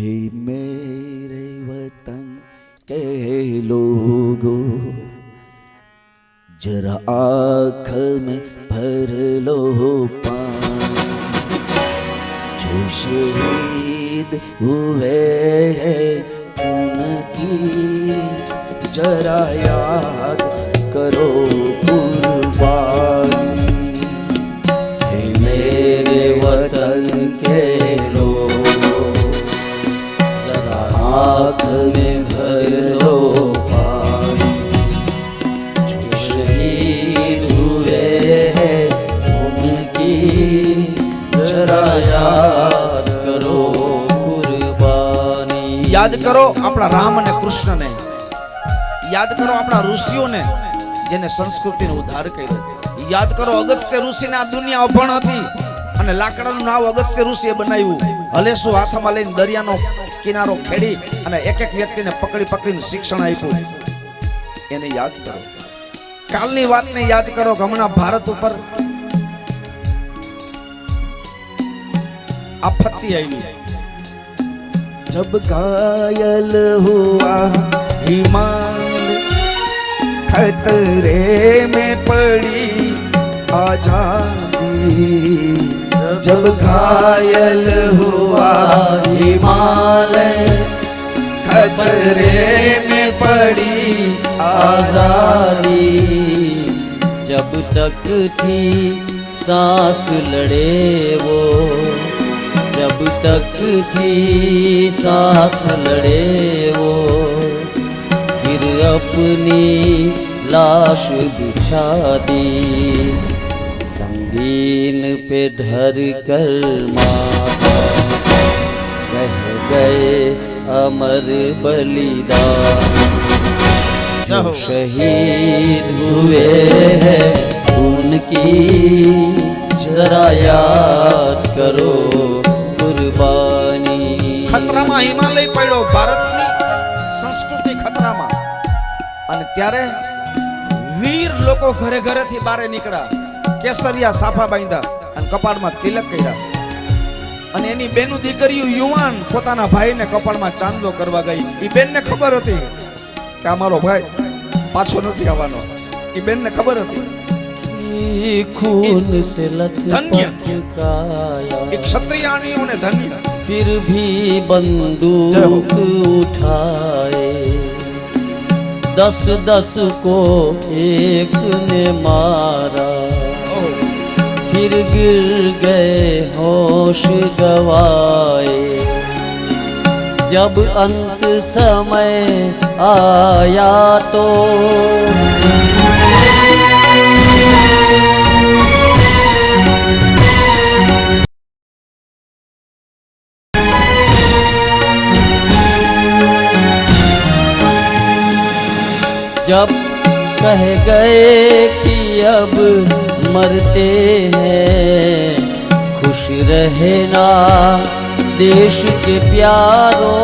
हे मेरे वतन के लोगों, जरा आँख में भर लो पानी। जो शहीद हुए हैं उनकी जरा याद करो कुर्बानी। हे मेरे वतन के लोगों, जरा आँख में भर लो पानी। जो शहीद हुए हैं उनकी जरा याद करो कुर्बानी। याद करो अपना राम ने कृष्ण ने, याद करो अपना ऋषियों ने जेने संस्कृति ने उद्धार કર્યો। याद करो અગસ્ત્ય ઋષિને આ દુનિયા અભણ હતી અને લાકડાનું નાવ અગસ્ત્ય ઋષિએ બનાવ્યું। હલેસુ હાથમાં લઈને દરિયાનો કિનારો ખેડી અને એક એક વ્યક્તિને પકડી પકડીને શિક્ષણ આપ્યું। એને યાદ કરો, કાલની વાતને યાદ કરો કે હમણાં ભારત ઉપર આપત્તિ આવી। जब घायल हुआ हिमालय, खतरे में पड़ी आजादी। जब घायल हुआ हिमालय, खतरे में पड़ी आजादी। जब तक थी सांस लड़े वो, जब तक थी सांस लड़े वो, फिर अपनी लाश बिछा दी। संगीन पे धर कर माता कह गए अमर बलिदान। जो शहीद हुए हैं उनकी जरा याद करो कुर्बानी। खतरा में हिमालय पड़ो, भारतनी संस्कृति खतरा में। અને ત્યારે વીર લોકો ઘરે ઘરેથી બારે નીકળ્યા, કેસરિયા સાફા બાંધ્યા અને કપાળમાં તિલક કર્યા। અને એની બેનું દીકરીઓ યુવાન પોતાના ભાઈને કપાળમાં ચાંદલો કરવા ગઈ। ઈ બેનને ખબર હતી કે આ મારો ભાઈ પાછો નથી આવવાનો। ઈ બેનને ખબર હતી खून से लथपथ काया, एक क्षत्रियाणियों ने धन्य। फिर भी बंदूक उठाए, 10-10 को एक ने मारा। फिर गिर गए होश गवाए। जब अंत समय आया तो जब कह गए कि अब मरते हैं, खुश रहना देश के प्यारों,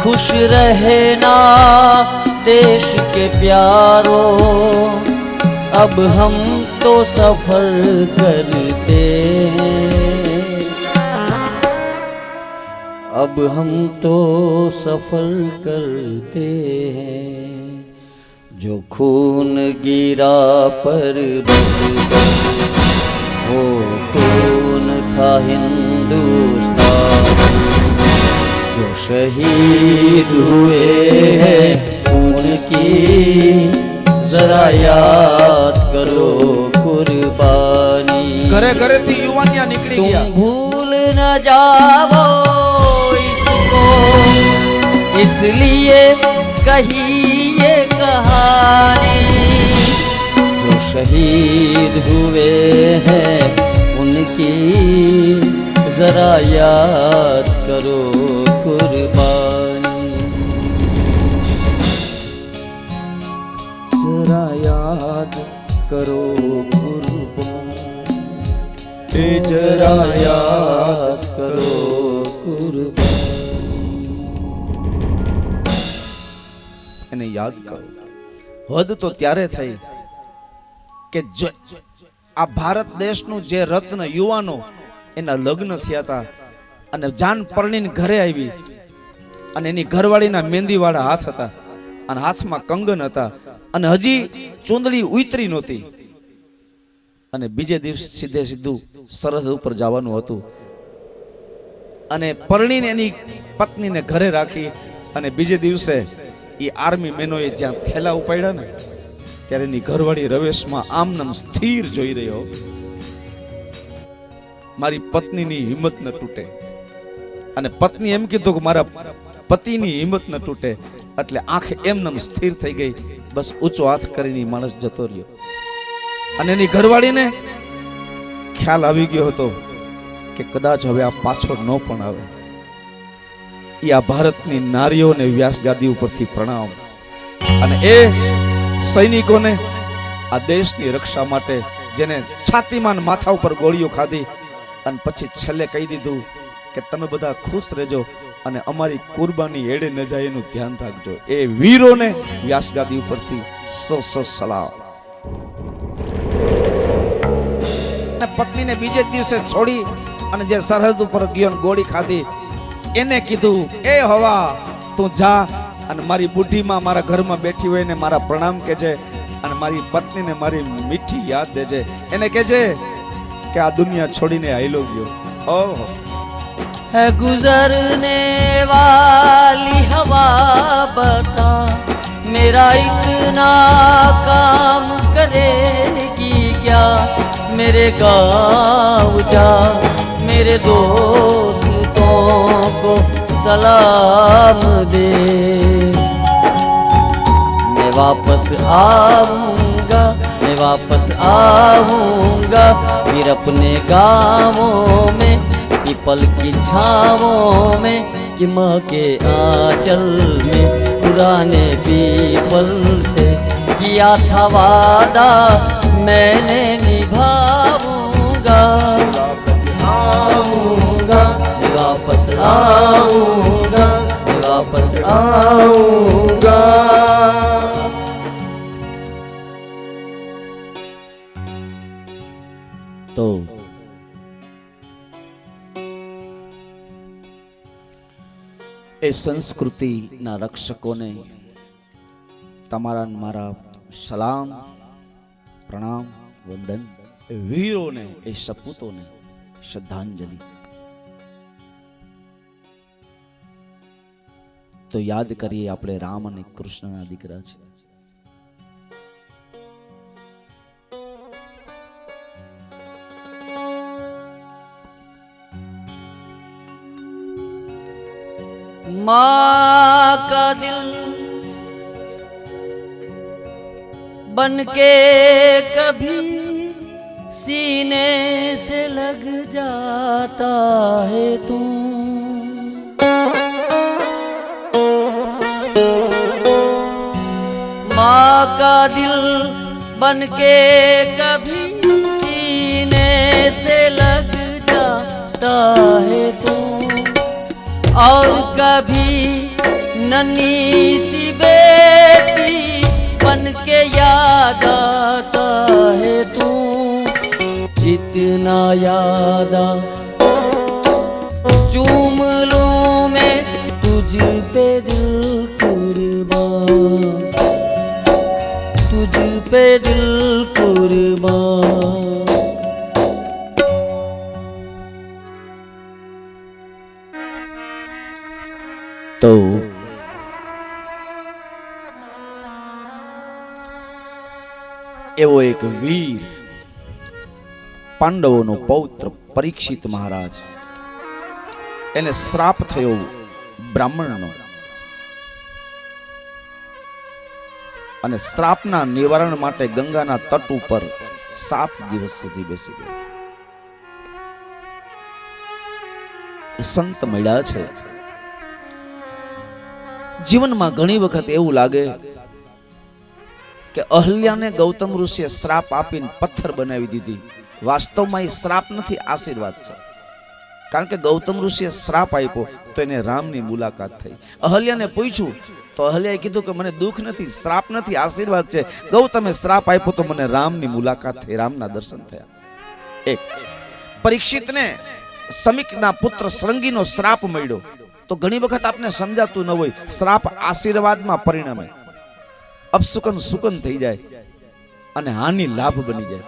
खुश रहना देश के प्यारों। अब हम तो सफर करते हैं, अब हम तो सफर करते हैं। जो खून गिरा पर वो खून था हिंदुस्तान। जो शहीद हुए हैं उनकी जरा याद करो कुर्बानी। घरे घरे थी युवानिया निकली गया। तुम भूल न जाओ इसको, इसलिए कही ये कहानी। जो शहीद हुए हैं उनकी जरा याद करो कुर्बानी। जरा याद करो कुर्बानी, जरा याद करो कुर्बानी। એને યાદ કરો। હદ તો ત્યારે થઈ કે આ ભારત દેશનું જે રત્ન યુવાનો એના લગ્ન થયા હતા અને જાન પરણીને ઘરે આવી અને એની ઘરવાળીના મહેંદીવાળા હાથ હતા અને હાથમાં કંગન હતા અને હજી ચૂંદડી ઉતરી નહોતી અને બીજે દિવસ સીધે સીધું સરહદ ઉપર જવાનું હતું અને પરણીને એની પત્નીને ઘરે રાખી અને બીજે દિવસે એ આર્મી મેનોએ જ્યાં થેલા ઉપાડ્યા ને ત્યારે એની ઘરવાળી રવેશમાં આમનામ સ્થિર જોઈ રહ્યો. મારી પત્નીની હિંમત ન તૂટે અને પત્ની એમ કીધું કે મારા પતિની હિંમત ન તૂટે એટલે આંખ એમનામ સ્થિર થઈ ગઈ. બસ ઊંચો હાથ કરીને માણસ જતો રહ્યો અને એની ઘરવાળીને ખ્યાલ આવી ગયો હતો કે કદાચ હવે આ પાછો ન પણ આવે. એ આ ભારતની નારીઓને વ્યાસગાદી ઉપરથી પ્રણામ અને એ સૈનિકોને આ દેશની રક્ષા માટે જેને છાતીમાં માથા ઉપર ગોળીઓ ખાધી અને પછી છેલ્લે કહી દીધું કે તમે બધા ખુશ રહેજો અને અમારી કુરબાની એડે ન જાય એનું ધ્યાન રાખજો. એ વીરોને વ્યાસગાદી ઉપરથી સો સલામ. પત્નીને બીજે દિવસે છોડી અને જે સરહદ ઉપર ગયો ગોળી ખાધી એને કીધું એ હવા તું જા અને મારી બુઢીમાં મારા ઘરમાં બેઠી હોય ને મારા પ્રણામ કહેજે અને મારી પત્નીને મારી મીઠી યાદ દેજે. એને કહેજે કે આ દુનિયા છોડીને આયલો ગયો. ઓહો है गुजरने वाली हवा बता मेरा इतना काम करेगी क्या मेरे गाँव जा मेरे दोस्तों को सलाम दे मैं वापस आऊँगा फिर अपने गाँवों में पीपल की छावों में कि माँ के आंचल में पुराने पीपल से किया था वादा मैंने निभाऊंगा. वापस आऊंगा वापस आऊंगा वापस आऊंगा. તો એ સંસ્કૃતિના રક્ષકોને તમારા મારા સલામ પ્રણામ વંદન. એ વીરોને એ સપૂતોને શ્રદ્ધાંજલિ. તો યાદ કરીએ આપણે રામ અને કૃષ્ણના દીકરા છે. माँ का दिल बन के कभी सीने से लग जाता है तू माँ का दिल बन के कभी सीने से लग जाता है तू और कभी नन्ही सी बेटी बन के याद आता है तू जितना याद चूम लूं मैं तुझ पे दिल कुर्बान तुझ पे दिल कुर्बान. તો એવો એક વીર પાંડવોનો પૌત્ર પરીક્ષિત મહારાજ એને શ્રાપ થયો બ્રાહ્મણનો અને શ્રાપના નિવારણ માટે ગંગાના તટ ઉપર 7 દિવસ સુધી બેસી ગયો. સંત મળ્યા છે. જીવનમાં ઘણી વખત એવું લાગે કે અહલ્યાને ગૌતમ ઋષિએ શ્રાપ આપીને પથ્થર બનાવી દીધી. વાસ્તવમાં એ શ્રાપ નથી, આશીર્વાદ છે. કારણ કે ગૌતમ ઋષિએ શ્રાપ આપ્યો તો એને રામની મુલાકાત થઈ. અહલ્યાને પૂછ્યું તો અહલ્યાએ કીધું કે મને દુઃખ નથી, શ્રાપ નથી, આશીર્વાદ છે. ગૌતમે શ્રાપ આપ્યો તો મને રામની મુલાકાત થઈ, રામના દર્શન થયા. એક પરીક્ષિતને સમીકના પુત્ર શ્રંગીનો શ્રાપ મળ્યો, તો ઘણી વખત આપને સમજાતું ન હોય, શ્રાપ આશીર્વાદમાં પરિણમે, અપસુકન સુકન થઈ જાય અને હાનિ લાભ બની જાય.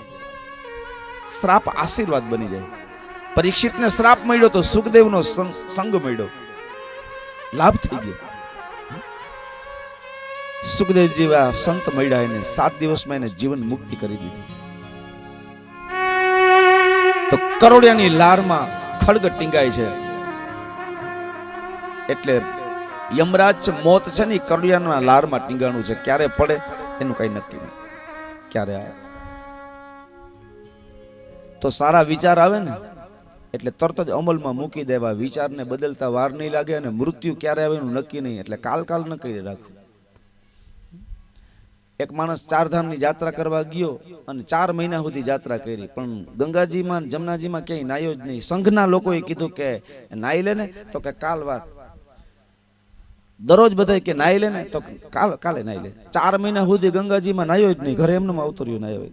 શ્રાપ આશીર્વાદ બની જાય. પરીક્ષિતને શ્રાપ મળ્યો તો સુખદેવનો સંગ મળ્યો, લાભ થઈ ગયો. સુખદેવ જેવા સંત મળ્યા, એને 7 દિવસમાં એને જીવન મુક્તિ કરી દીધી. તો કરોડિયાની લારમાં ખડગ ટીંગાય છે, એટલે યમરાજ છે, મોત છે ને કરોડિયાના લારમાં ટીંગાણું છે. ક્યારે પડે એનું કઈ નક્કી નહીં, ક્યારે આવે. તો સારા વિચાર આવે ને એટલે તરત જ અમલમાં મૂકી દેવા, વિચારને બદલતા વાર નહીં લાગે. અને મૃત્યુ ક્યારે આવે એનું નક્કી નહીં, એટલે કાલ ન કરી રાખવું. એક માણસ 4 ધામની યાત્રા કરવા ગયો અને 4 મહિના સુધી યાત્રા કરી, પણ ગંગાજીમાં જમનાજીમાં ક્યાંય નાયો જ નહીં. સંઘના લોકોએ કીધું કે નાઈ લે ને, તો કે કાલ વાત. દરરોજ બધા કે નાઈ લે ને, તો કાલે નાઈ લે. 4 મહિના સુધી ગંગાજીમાં નાયો જ નહીં, ઘરે એમને આવતો રહ્યો નાયો.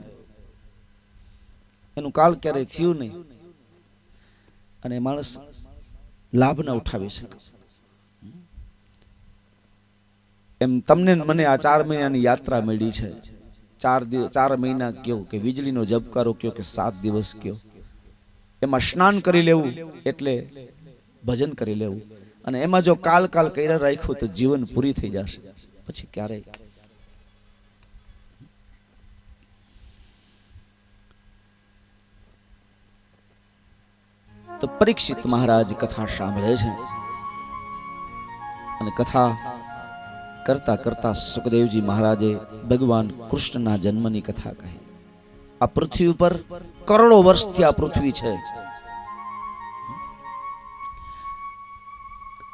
એનું કાલ ક્યારેય થયું નહીં, અને માણસ લાભ ન ઉઠાવી શકે. એમ તમને મને આ 4 મહિનાની યાત્રા મળી છે. 4 મહિના કયો કે વીજળીનો ઝબકારો કયો કે 7 દિવસ કયો, એમાં સ્નાન કરી લેવું એટલે ભજન કરી લેવું. અને એમાં જો કાલ કર્યા રાખ્યું તો જીવન પૂરી થઈ જશે, પછી ક્યારેય. તો પરીક્ષિત મહારાજ કથા સાંભળે છે, અને કથા કરતા કરતા સુખદેવજી મહારાજે ભગવાન કૃષ્ણના જન્મની કથા કહી. આ પૃથ્વી ઉપર કરોડો વર્ષથી આ પૃથ્વી છે.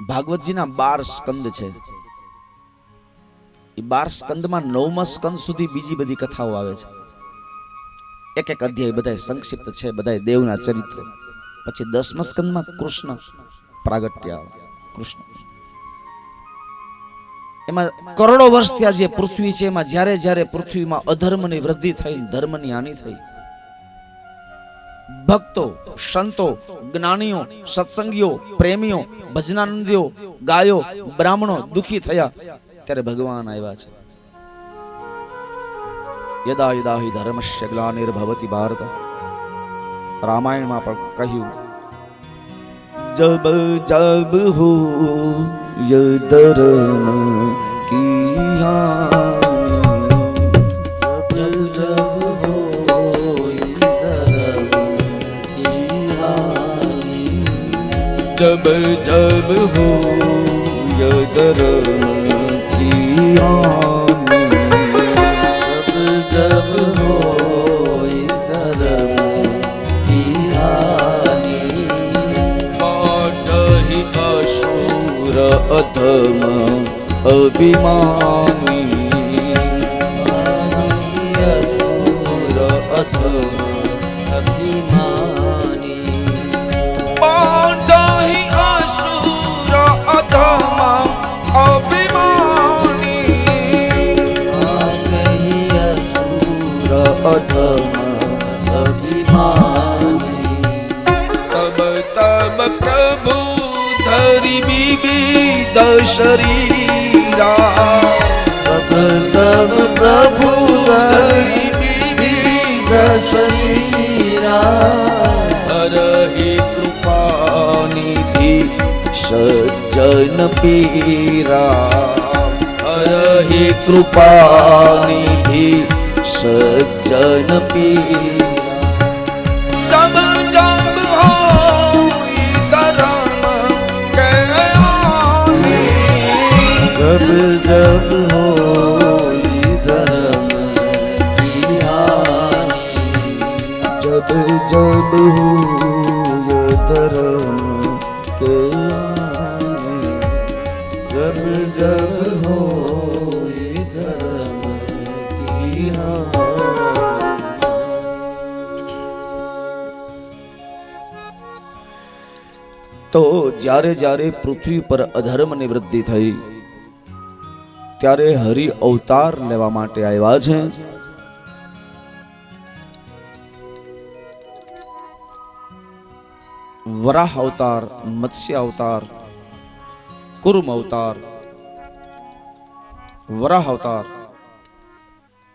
ભાગવતજીના 12 સ્કંદ છે. એ 12 સ્કંદમાં 9મા સ્કંદ સુધી બીજી બધી કથાઓ આવે છે. એક અધ્યાય બધા સંક્ષિપ્ત છે, બધા દેવના ચરિત્રો. પછી 10મા સ્કંદમાં કૃષ્ણ પ્રાગટ્ય આવે. કૃષ્ણ એમાં કરોડો વર્ષથી આ જે પૃથ્વી છે, એમાં જ્યારે જ્યારે પૃથ્વીમાં અધર્મની વૃદ્ધિ થઈ, ધર્મની હાનિ થઈ, ભક્તો, સંતો, જ્ઞાનીઓ, સત્સંગીઓ, પ્રેમીઓ, ભજનાનંદીઓ, ગાયો, બ્રાહ્મણો દુખી થયા, ત્યારે ભગવાન આવ્યા છે. યદા યદા હિ ધર્મસ્ય ગ્લાનિર્ભવતિ ભારત, રામાયણમાં પણ કહ્યું, જબ જબ હો ય ધર્મ કી હાનિ, જબ જબ હોય ધર્મ કી હાનિ, જબ જબ હો ય ધર્મ કી હાનિ, જબ જબ હોય ધર્મ કી હાનિ, પાટહિ અસુર અધમ અભિમાની, અસુર અધમ અભિમાની, પાટહિ અસુર અધમ અભિમાની, અધમ અભિમાની, તબ તબ પ્રભુ ધરી વિવિધ શરીરા, તબ તબ પ્રભુ ધરી વિવિધ શરીરા, હરહિ કૃપાનિધિ સજ્જન પીરા, હરહિ કૃપાનિધિ સજ્જન પીરા. જબ જબ હોય ધર્મ કે હાનિ, જબ જબ હોય ધર્મ કી હાનિ, જબ જબ હોય ધર્મ કે હાનિ, જબ જબ હોય ધર્મ કી હાનિ. તો જ્યારે જ્યારે પૃથ્વી પર અધર્મની વૃદ્ધિ થઈ, ત્યારે હરિ અવતાર લેવા માટે આવ્યા છે. વરાહ અવતાર, મત્સ્ય અવતાર, કુર્મ અવતાર, વરાહ અવતાર,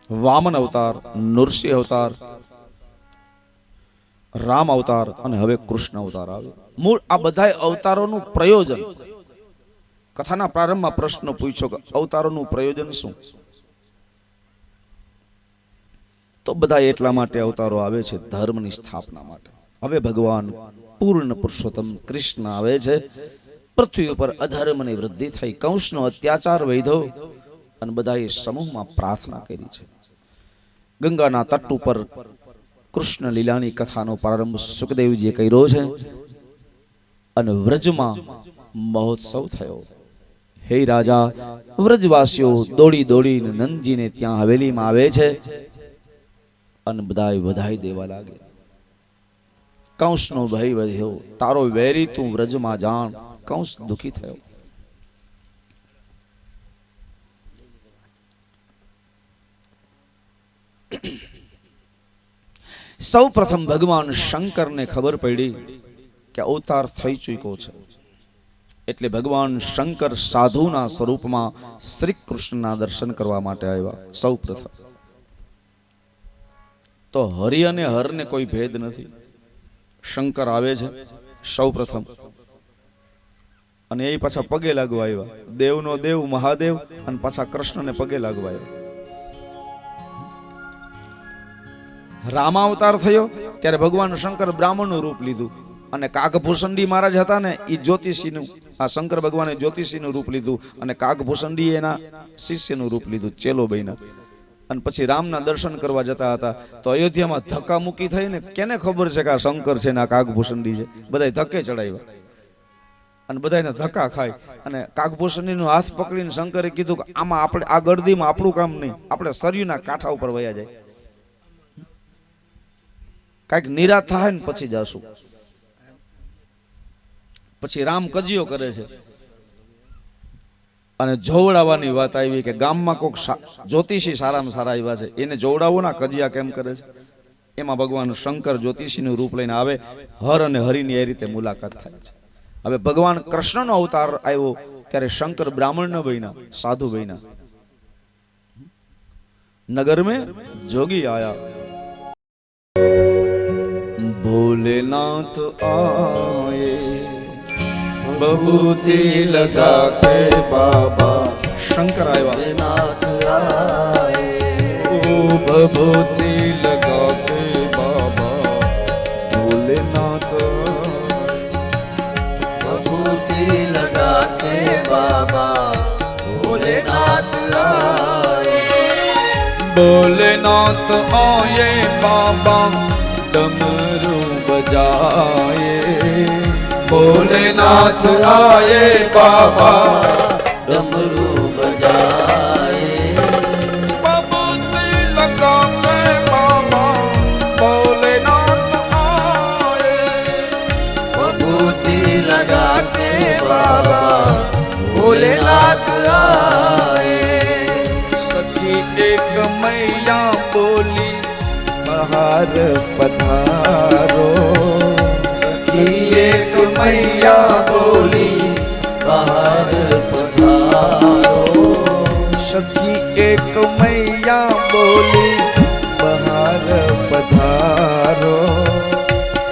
વામન અવતાર, નૃસિંહ અવતાર, રામ અવતાર અને હવે કૃષ્ણ અવતાર આવે. મૂળ આ બધા અવતારોનું પ્રયોજન, કથાના પ્રારંભમાં પ્રશ્ન પૂછ્યો કે અવતારોનું પ્રયોજન શું? તો બધા એટલા માટે અવતારો આવે છે, ધર્મની સ્થાપના માટે. હવે ભગવાન પૂર્ણ પુરુષોત્તમ કૃષ્ણ આવે છે, પૃથ્વી ઉપર અધર્મની વૃદ્ધિ થઈ, કંસનો અત્યાચાર વધ્યો અને બધાએ સમૂહમાં પ્રાર્થના કરી છે. ગંગાના તટ ઉપર કૃષ્ણ લીલાની કથાનો પ્રારંભ સુખદેવજીએ કર્યો છે અને વ્રજમાં મહોત્સવ થયો. હે રાજા, વ્રજવાસીઓ દોડી દોડીને નંદજીને ત્યાં હવેલીમાં આવે છે અને બધાએ વધાઈ દેવા લાગે. કંસનો ભય વધ્યો, તારો વેરી તું વ્રજમાં જાણ. કંસ દુખી થયો. સૌ પ્રથમ ભગવાન શંકરને ખબર પડી કે અવતાર થઈ ચૂક્યો છે, એટલે ભગવાન શંકર સાધુના સ્વરૂપમાં શ્રી કૃષ્ણના દર્શન કરવા માટે આવ્યા. સૌ પ્રથમ તો હરિ અને હરને કોઈ ભેદ નથી. શંકર આવે છે સૌ પ્રથમ અને એ પાછા પગે લાગવા આવ્યા. દેવનો દેવ મહાદેવ અને પાછા કૃષ્ણને પગે લાગવા આવ્યા. રામાવતાર થયો ત્યારે ભગવાન શંકર બ્રાહ્મણનું રૂપ લીધું અને કાગભૂષણજી મહારાજ હતા ને એ જ્યોતિષીનું, આ શંકર ભગવાને જ્યોતિષીનું રૂપ લીધું અને કાગભૂષણજી એના શિષ્યનું રૂપ લીધું, ચેલો બન્યા. અને પછી રામના દર્શન કરવા જતા હતા તો અયોધ્યામાં ધક્કા મૂકી થઈ ને કેને ખબર છે કે આ શંકર છે ને આ કાગભૂષણજી છે, બધા ધક્કે ચડાવ્યા અને બધાને ધક્કા ખાય. અને કાગભૂષણજીનો હાથ પકડીને શંકરે કીધું કે આમાં આપણે આ ગર્દીમાં આપણું કામ નહીં, આપણે સરયુના કાંઠા ઉપર વયા જાય, કાંઈક નિરાશ થાય ને પછી જાશું. પછી રામ કજિયો કરે છે અને જોવડાવવાની વાત આવી કે ગામમાં કોઈક જ્યોતિષી સારામાં સારા આવ્યા છે, એને જોવડાવો ના, કજિયા કેમ કરે છે. એમાં ભગવાન શંકર જ્યોતિષીનું રૂપ લઈને આવે, હર અને હરિની એ રીતે મુલાકાત થાય છે. હવે ભગવાન કૃષ્ણનો અવતાર આવ્યો ત્યારે શંકર બ્રાહ્મણ ન બન્યા, સાધુ બન્યા. નગર में जोगी आया, भोलेनाथ आए, बबूती लगा के बाबा शंकर आया, नाथ आए, ओ बबूती लगा के बाबा भोलेनाथ, बबूती लगा के बाबा भोलेनाथ आए, भोलेनाथ आए बाबा डमरू बजाए, भोलेनाथ आए बाबा डमरू बजाए, बबूती लगा के बाबा भोलेनाथ आए, बबूती लगा के बाबा भोलेनाथ आए, सखी एक मैया बोली बाहर पधारो, एक मैया बोली बाहर पधारो, सखी एक मैया बोली बाहर पधारो.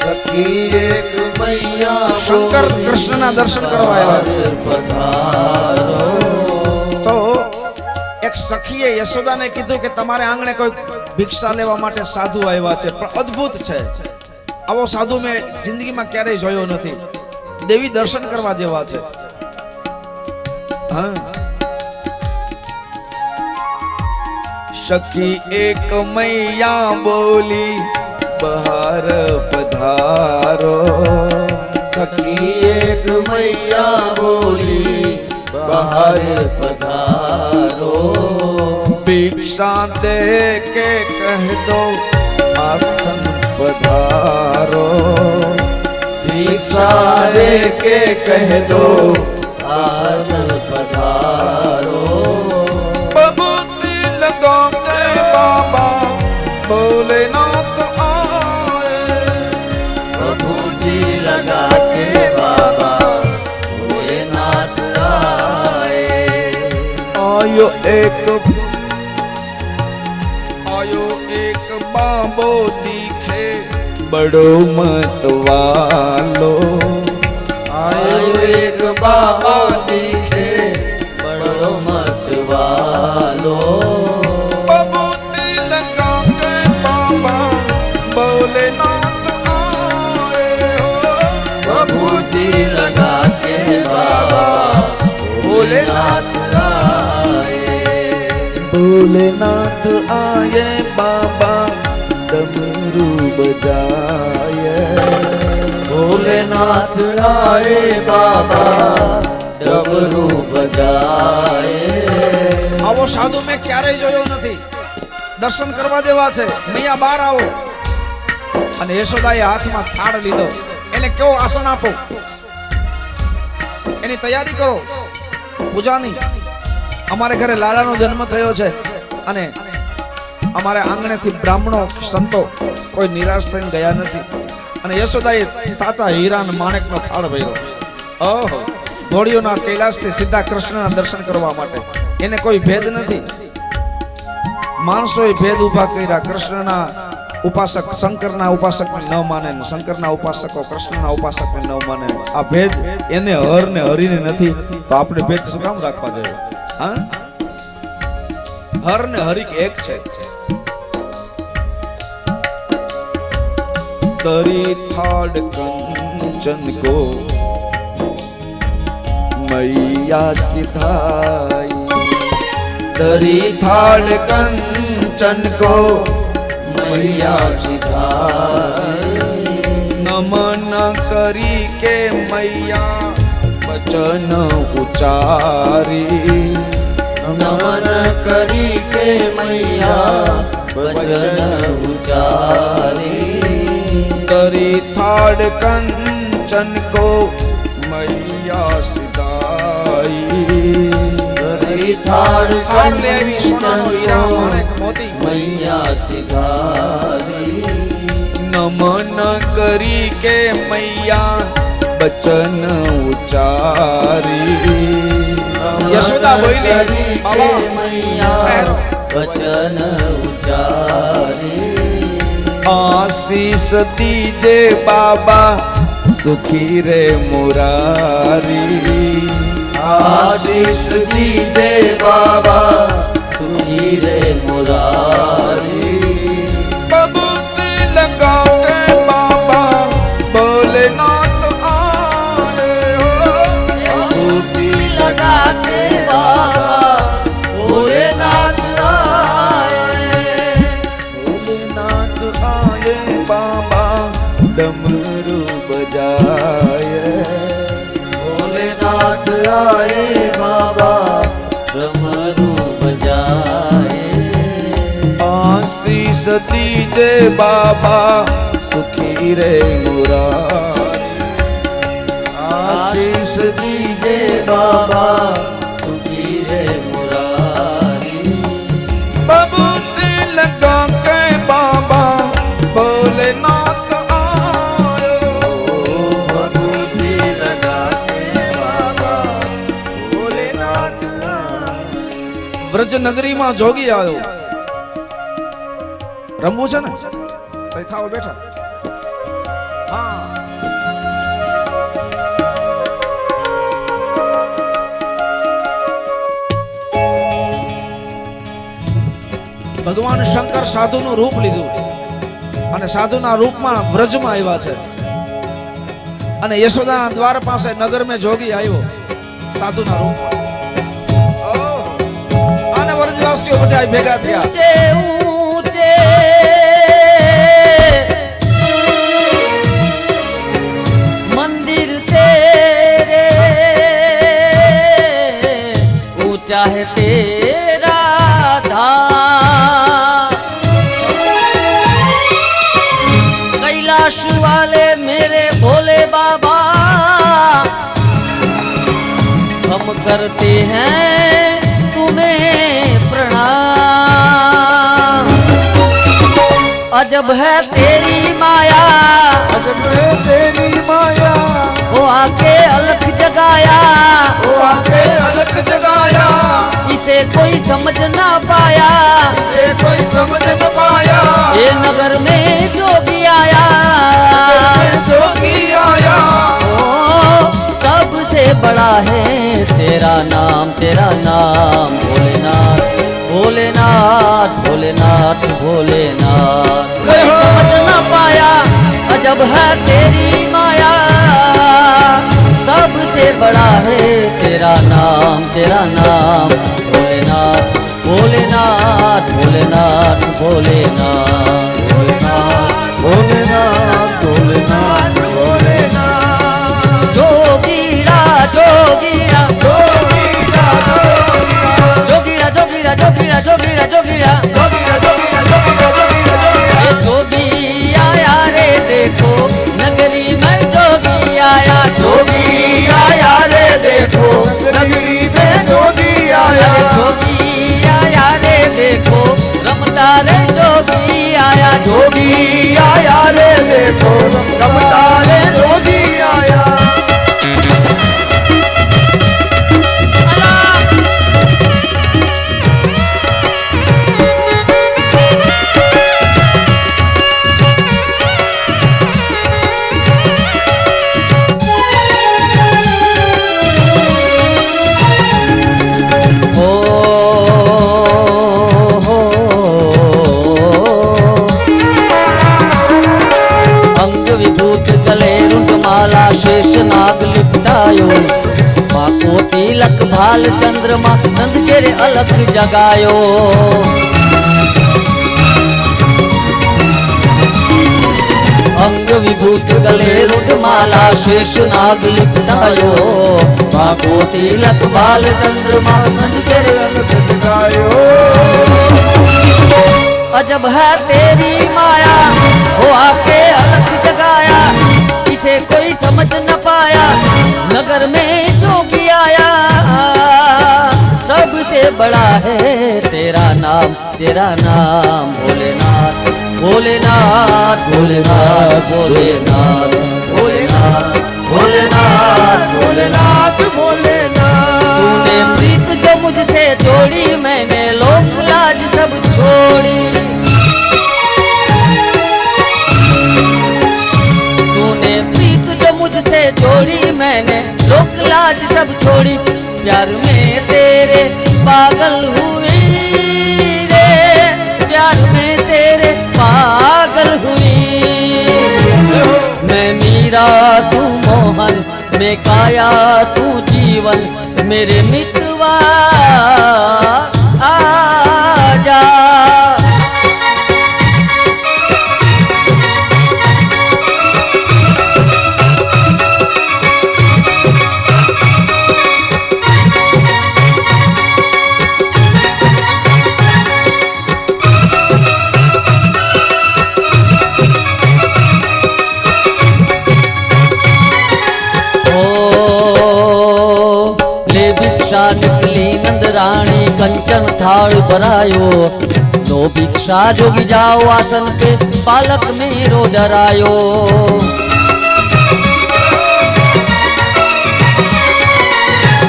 सखी एक मैया શંકર કૃષ્ણના દર્શન કરવા આવ્યા पधारो, તો એક સખીએ યશોદાને કીધું કે તમારે આંગણે કોઈ ભિક્ષા લેવા માટે સાધુ આવ્યા છે, પણ અદ્ભુત છે, આવો સાધુ મેં જિંદગીમાં ક્યારેય જોયો નથી, દેવી દર્શન કરવા જેવા છે. સખી એક મૈયા બોલી બહાર પધારો, सखी एक मैया बोली बाहर पधारो, ભિક્ષા દે કે કહ દો આસન પધારો, भिक्षा दे के कह दो आसन पधारो, बबूती लगा के बाबा भोलेनाथ आए, बबूती लगा के एक बाबो दिखे बड़ो मतवालो। आयो एक बाबा दिखे बड़ो मतवालो। बबूती लगा के बाबा भोलेनाथ आए हो। बबूती लगा के बाबा भोलेनाथ आए। भोलेनाथ आए बाबा डमरू बजाए। भोलेनाथ आए बाबा डमरू बजाए। આવો સાધુ મેં ક્યારેય જોયો નથી, દર્શન કરવા જેવા છે। મૈયા બહાર આવો અને યશોદાએ હાથમાં થાળ લીધો, એને કેવો આસન આપો, એની તૈયારી કરો પૂજાની। અમારે ઘરે લાલાનો જન્મ થયો છે અને અમારે આંગણેથી બ્રાહ્મણો સંતો કોઈ નિરાશ થઈને ગયા નથી અને યશોદાએ સાચા હીરા અને માણેકનો થાળ ભર્યો। ઓહો, ઘોડીઓના કૈલાસથી સીધા કૃષ્ણના દર્શન કરવા માટે। એને કોઈ ભેદ નથી, માણસોએ ભેદ ઉભા કર્યા। કૃષ્ણના ઉપાસક શંકરના ઉપાસકને ન માને, શંકરના ઉપાસકો કૃષ્ણના ઉપાસકને ન માને। આ ભેદ એને હર ને હરીને નથી, તો આપણે ભેદ શું કામ રાખવા જોઈએ? હા, હર ને હરી એક છે। तरी थाड़ कंचन को मैया सिधाई। तरी थाड़ कंचन को मैया सिधाई। नमन करी के मैया वचन उचारी। नमन करी के मैया वचन उचारी। तरी थाड़ कंचन को मैया सिधाई। तरी थाड़ कंचन को मैया सिधाई। नमन करी के मैया वचन उचारी। यशोदा बोली बाबा मैया वचन उचारी। आशीष दीजे बाबा सुखी रे मुरारी। आशीष दीजे बाबा सुखी रे मुरारी। बबूती लगा के बाबा भोलेनाथ आए हो। बबूती लगा के बाबा भोलेनाथ आए। भोलेनाथ आए बाबा डमरू बजाए। भोलेनाथ आए बाबा डमरू बजाए। आशीष दीजे बाबा सुखी रे मुरारी। आशीष दीजे बाबा सुखी रे मुरारी। बबूती लगा के बाबा भोलेनाथ आए। बबूती लगा के बाबा भोलेनाथ आए। व्रज नगरी में जोगी आयो। रमવું છે ને? તઈ થાઓ બેઠા। હા, ભગવાન શંકર સાધુનું રૂપ લીધું અને સાધુના રૂપમાં વ્રજમાં આવ્યા છે અને યશોદાના દ્વાર પાસે નગર में જોગી આવ્યો સાધુના રૂપમાં। ઓહ, અને વ્રજવાસીઓ બધા ભેગા થયા। मंदिर तेरे ऊंचा है तेरा धाम। कैलाश वाले मेरे भोले बाबा हम करते हैं तुम्हें प्रणाम। अजब है तेरी माया, अजब है तेरी माया, वो आके अलख जगाया, वो आके अलख जगाया। इसे कोई समझ ना पाया, से कोई समझ न पाया, ये नगर में जोगी आया, जोगी आया, ओ सबसे बड़ा है तेरा नाम भोलेनाथ, भोलेनाथ, भोलेनाथ, भोलेनाथ। कोई समझ ना पाया, अजब है तेरी माया, सबसे बड़ा है तेरा नाम भोलेनाथ, भोलेनाथ, भोलेनाथ, भोलेनाथ, भोलेनाथ, भोलेनाथ, भोलेनाथ, जोगीरा जोगीरा जोगीरा, जोगीरा, जोगीरा, जोगीरा, जोगीरा, जोगीरा, जोगीरा, जोगीरा, जोगीरा, जोगीरा, ये जोगी आया रे देखो, नगरी में जोगी आया, जोगी आया रे देखो, नगरी में जोगी आया, अरे जोगी आया रे देखो, रमता रे जोगी आया, जोगी आया रे देखो, रमता रे जोगी आया। शेष नाग लिपटायो, बाको तिलक भाल चंद्रमा, नंद केरे अलख जगायो, अंग विभूत गले रुद्रमाला, शेष नाग लिपटायो, बाको तिलक भाल चंद्रमा, नंद केरे अलख जगायो। अजब है तेरी माया, वो आके अलख जगाया, इसे कोई समझ न पाया, नगर में जोगी आया, सबसे बड़ा है तेरा नाम भोलेनाथ, भोलेनाथ, भोलेनाथ, भोलेनाथ, भोलेनाथ, भोलेनाथ, भोलेनाथ, भोलेनाथ, तूने प्रीत जो मुझसे जोड़ी, मैंने लोक लाज सब छोड़ी, मुझसे जोड़ी, मैंने लोक लाज सब छोड़ी, प्यार में तेरे पागल हुई रे, प्यार में तेरे पागल हुई, मैं मीरा तू मोहन, मैं काया तू जीवन, मेरे मितवा आजा। निकली नंद रानी, कंचन थाल भरायो, लो भिक्षा जोगी जाओ आसन पे, पालक मेरो डरायो,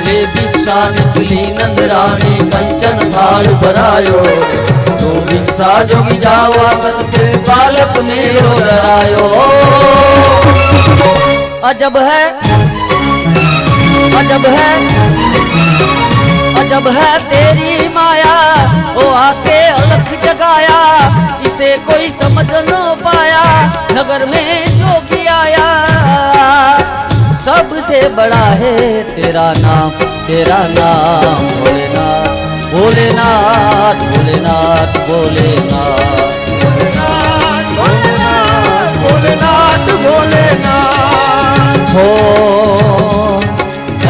ले भिक्षा निकली नंद रानी, कंचन थाल भरायो, लो भिक्षा जोगी जाओ आसन पे, पालक मेरो डरायो। अजब है, अजब है, अजब है तेरी माया, वो आके अलख जगाया, इसे कोई समझ न पाया, नगर में जोगी आया, सबसे बड़ा है तेरा नाम भोलेनाथ, भोलेनाथ, भोलेनाथ, भोलेनाथ, भोलेनाथ, भोलेनाथ, भोलेनाथ, हो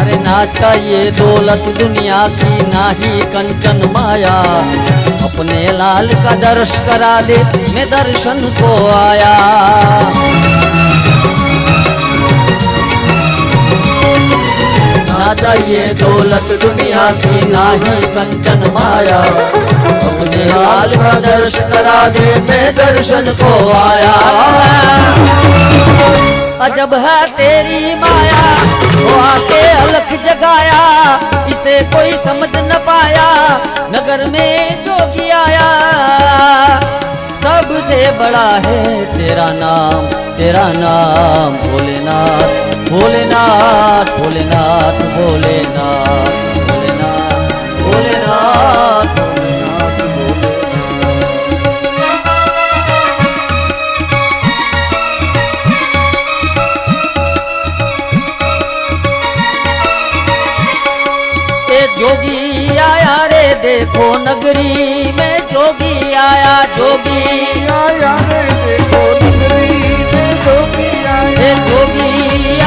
अरे ना चाहिए दौलत दुनिया की, ना ही कंचन माया, अपने लाल का दर्श करा दे, मैं दर्शन को आया, ना चाहिए दौलत दुनिया की, ना ही कंचन माया, अपने लाल का दर्श करा दे, मैं दर्शन को आया। अजब है तेरी माया, वो आके अलख जगाया, इस इसे कोई समझ न पाया, नगर में जोगी आया। सबसे बड़ा है तेरा नाम भोलेनाथ, भोलेनाथ, भोलेनाथ, भोलेनाथ, भोलेनाथ, भोलेनाथ, भोलेनाथ, जोगी आया रे देखो नगरी में, जोगी आया, जोगी आया रे देखो नगरी में, जोगी आया, जोगी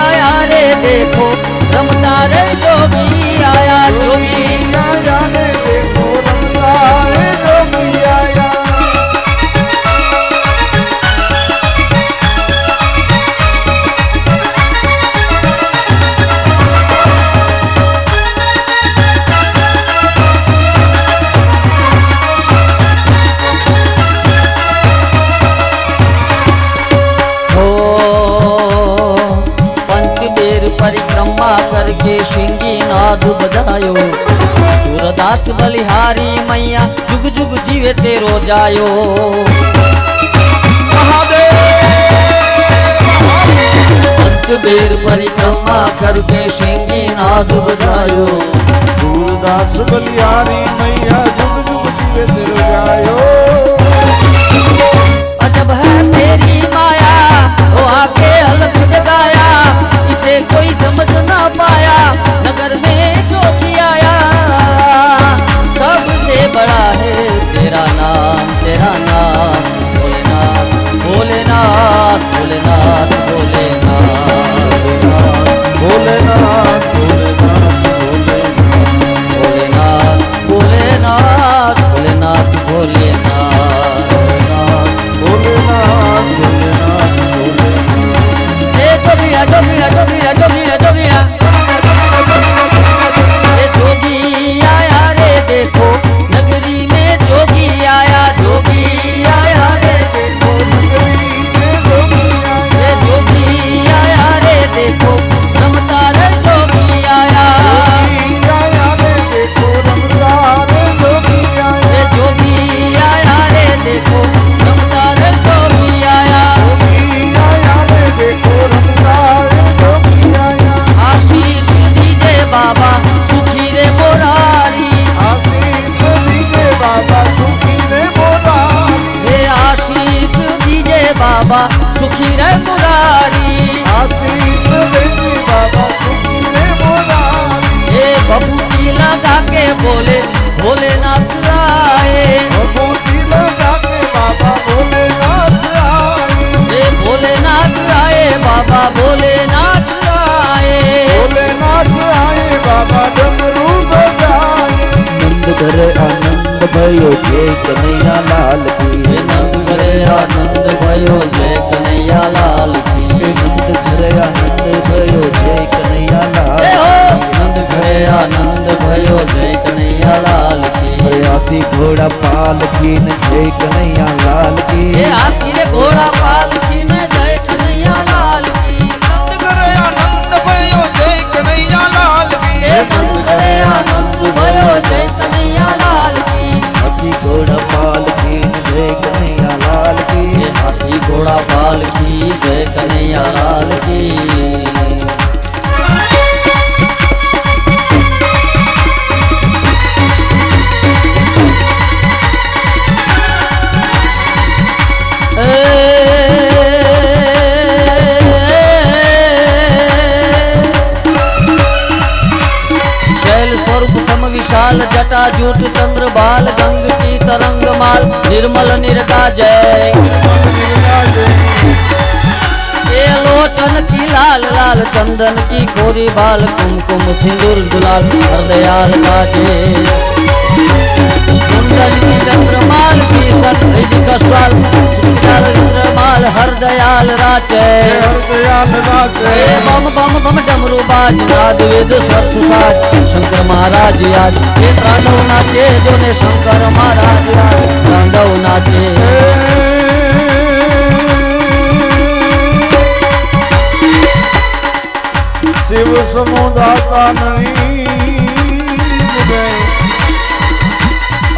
आया रे देखो रमता रे, जोगी आया, जोगी आया रे देखो रमता रे, जोगी आया। परिक्रमा करके शिंगी नाद बजायो, सूरदास बलिहारी मैया जुग जुग जीवे तेरो जायो। पंचबेर परिक्रमा करके शिंगी नाद बजायो, सूरदास बलिहारी मैया जुग जुग जीवे तेरो जायो। अजब है तेरी माया, वो आके अलग जगाया, इसे कोई समझ ना पाया, नगर में जोगी आया। सबसे बड़ा है तेरा नाम भोलेनाथ, भोलेनाथ, भोलेनाथ, भोलेनाथ, भोलेनाथ, भोलेनाथ, भोलेनाथ, भोलेनाथ, भोलेनाथ, भोलेनाथ, जोगीरा जोगीरा जोगीरा जोगीरा जोगीरा, ये जोगी आया रे देखो नगरी में, जोगी आया, जोगी आया रे देखो नगरी में, जोगी आया, ये जोगी आया रे देखो रमता रे, जोगी आया, आया रे देखो रमता रे, जोगी आया, ये जोगी आया रे देखो रमता रे, जोगी आया, आया रे देखो रमता रे, जोगी आया। आशीष दीजे बाबा सुखी रे मुरारी, आशीष दीजे बाबा सुखी रे मुरारी, हे आशीष दीजे बाबा सुखी रे मुरारी, आशीष दीजे बाबा सुखी रे मुरारी। हे भभूति लगा के बोले भोलेनाथ आए, भभूति लगा के बाबा भोलेनाथ आए, हे भोलेनाथ आए, बाबा भोलेनाथ आए, भोलेनाथ आए, बाबा डमरू बजाए। नंद करे आनंद भयो जय कन्हैया लाल की, हे नंद करे आनंद भयो जय कन्हैया लाल की, नंद करे आनंद भयो जय कन्हैया लाल हे हो नंद करे आनंद भयो जय कन्हैया लाल की, की। हाथी घोड़ा पाल की जय कन्हैया लाल की, हे हाथी रे घोड़ा पाल की में जय कन्हैया लाल की, नंद करे आनंद भयो जय कन्हैया लाल की, हे नंद करे आनंद भयो जय कन्हैया लाल की, हाथी घोड़ा पाल की जय कन्हैया लाल की, हे हाथी घोड़ा पाल की जय कन्हैया लाल की। शैल स्वरूप सम विशाल जटा जूट चंद्र बाल, गंग की तरंग माल निर्मल निर्गा जय, ये लोचन की लाल लाल चंदन की खोरी बाल, कुमकुम सिंदूर दुलाल हरदयाल काजे, कुंदन की चंद्रमाल की सत कस्वाल चंद्रमाल हरदयाल राचे, हरदयाल राचे, बम बम बम डमरू बाज नाद वेद स्वर सुसाज, शंकर महाराज आज ये तांडव नाचे, जो ने शंकर महाराज आज तांडव नाचे। शिव समुदाता नहीं नाचे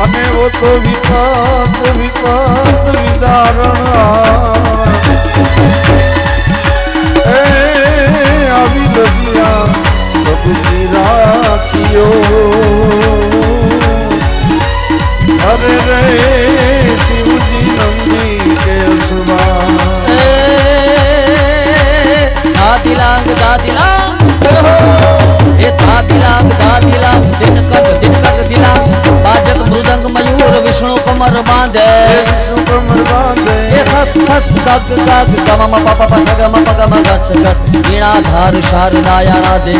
अने वो तो विपत विपत विदारण अभी लगिया सबकी राखियो अरे रे शिवजी नंदी के सुबा दादिलांग दादिलांग ए दादिलांग दादिलांग दिन कट दिलांग बाजक मृदंग मयूर विष्णु कमर बांधे विष्णु कमर बांधे ए सस सस गग गग गम म प प प ग म प ग म गस गस वीणाधार शारदाया राधे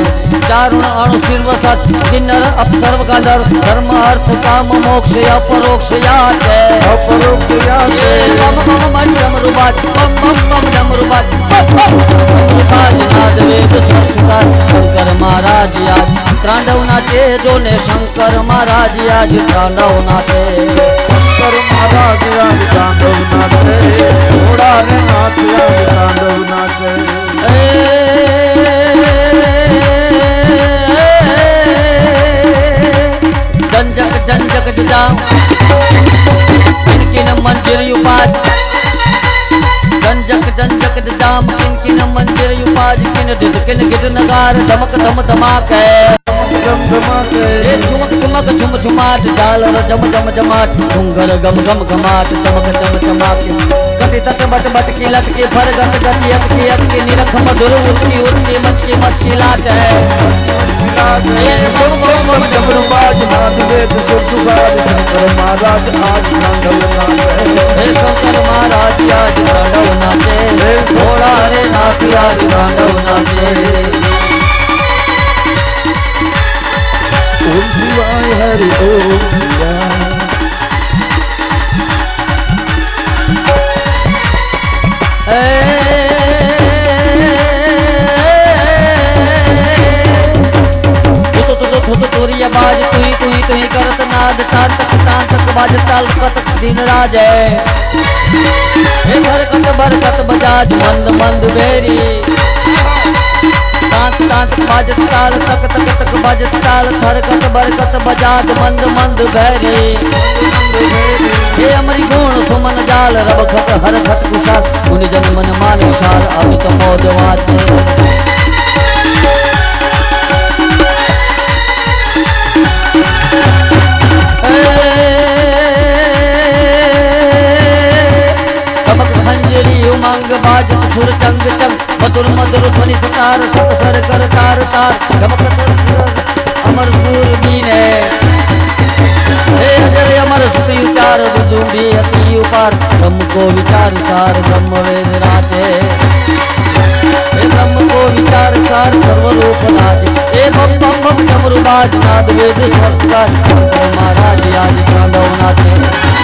चारुण अणु सिर्व सत किन्नर अपसर्व गंधर्व धर्म अर्थ काम मोक्ष अपरोक्ष याते अपरोक्ष याते बम बम बम डमरुबाज बम बम बम डमरुबाज डमरुबाज नाद वेद संस्कार शंकर महाराज आज तांडव नाचे जो ने शंकर महाराज आज तांडव नाचे शंकर महाराज आज तांडव नाचे घोड़ा रे नाच आज तांडव नाचे जंजक जंजक जाम किन मंदिर उपाज जंजक जंजक जाम किन मंदिर उपाज किन गिद नगार धमक धम धमाक गम धमाके झुमक झुमक झुम झुमाट झालर जम जम जमाट घुंगर गम गम घमाट चमक चम चमाक कटी तट बट बट की लटकी फर गट गटी अटकी अटकी निरख मधुर उर्की उर्की मचकी मचकी लाट है बम बम बम डमरू बाज नाद वेद सुरसुसार शंकर महाराज आज तांडव नाचे हे शंकर महाराज आज तांडव नाचे घोड़ा रे नाच आज तांडव नाचे ओम शिवाय हरि ओम शिवाय तोरिया बाज तुही करत नाद तान तक बाज ताल कत दिन राज हे घर बरकत बजाज मंद मंद बेरी तांत तांत बाज ताल तक बाज ताल थरकत बरकत बजाज मंद मंद भैरी हे अमरी गुण सुमन जाल रब खत हर खत कुशाल मुनि जन मन मान विशाल अमित मोद वाचे उमंग बाजत सुर चंग चंग मधुर मधुर ध्वनि सतार सत सर कर तार तार गमकत अमर सूर बीने हे अजर अमर सुति उचार दुदुंबी अति उपार ब्रह्म को विचार सार ब्रह्म वेद राजे हे ब्रह्म को विचार सार सर्वरूप राज हे बम बम बम डमरू बाज नाद वेद संस्कार शंकर महाराज आज तांडव नाचे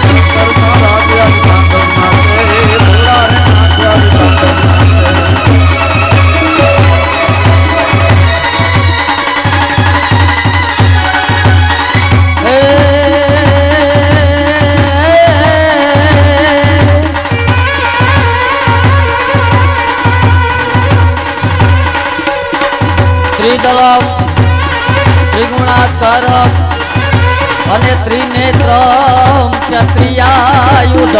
शंकर महाराज आज तांडव नाचे घोड़ा रे नाच आज तांडव त्रिदलम त्रिगुणाकारम અને ત્રિનેત્રમ ચક્રિયાયુધમ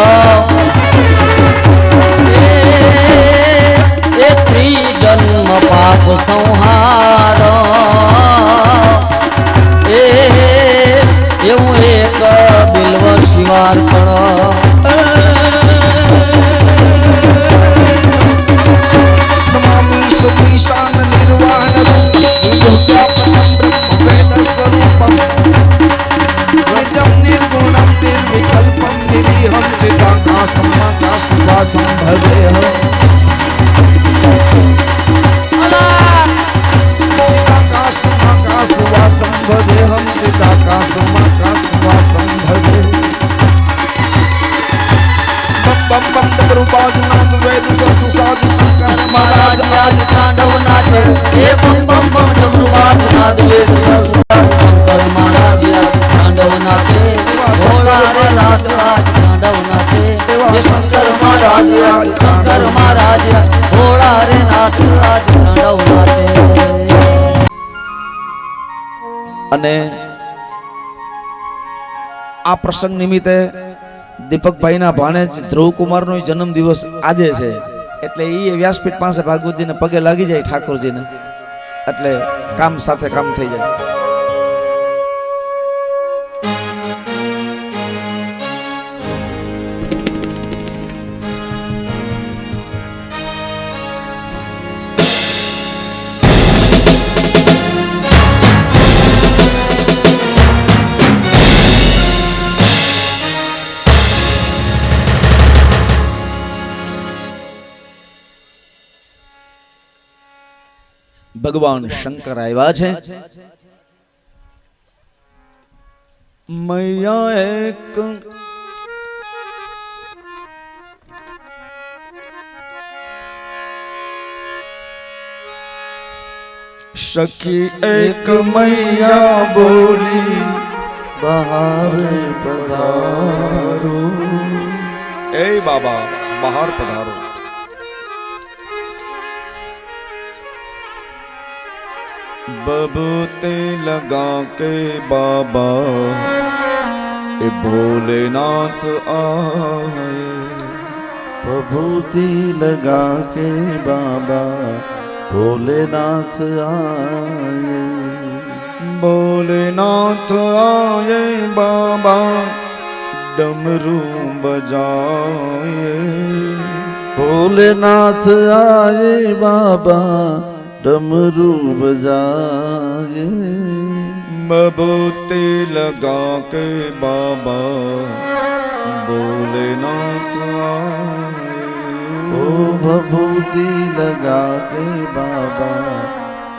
એ ત્રિજન્મ પાપ સંહાર એવું એક બિલ્વ શિવાર્પણ નમામિ સુમીશાન નિર્વાણ વિદ્યાપનમ બ્રહ્મ વેદ સ્વરૂપમ निर्गुणम निर्विकल्पम निरीहम चिदाकाशम आकाशवासम भजेह चिदाकाशम आकाशवासम भजेहम चिदाकाशम आकाशवासम भजे बम बम बम डमरुबाज नाद वेद सुसाद शंकर महाराज आज तांडव नाचे हे बम बम बम डमरुबाज नाद वेद सुसाद शंकर महाराज आज तांडव नाचे घोड़ा रे नाथ आज तांडव नाचे हे शंकर महाराज घोड़ा रे नाथ आज तांडव नाचे અને આ પ્રસંગ નિમિત્તે દીપકભાઈના ભાણેજ ધ્રુવકુમારનો જન્મદિવસ આજે છે, એટલે એ વ્યાસપીઠ પાસે ભાગવતજીને પગે લાગી જાય ઠાકોરજીને, એટલે કામ સાથે કામ થઈ જાય. ભગવાન શંકર આવ્યા છે. મૈયા એક સખી એક મૈયા બોલી બહાર પધારો. એ બાબા બહાર પધારો. बबूते लगा के बाबा ए भोलेनाथ आए. प्रभुति लगा के बाबा भोलेनाथ आए. भोलेनाथ आए बाबा डमरू बजाए. भोलेनाथ आए बाबा डमरू बजाए. बबूते लगा के बाबा भोलेनाथ आए. ओ भभूति लगा के बाबा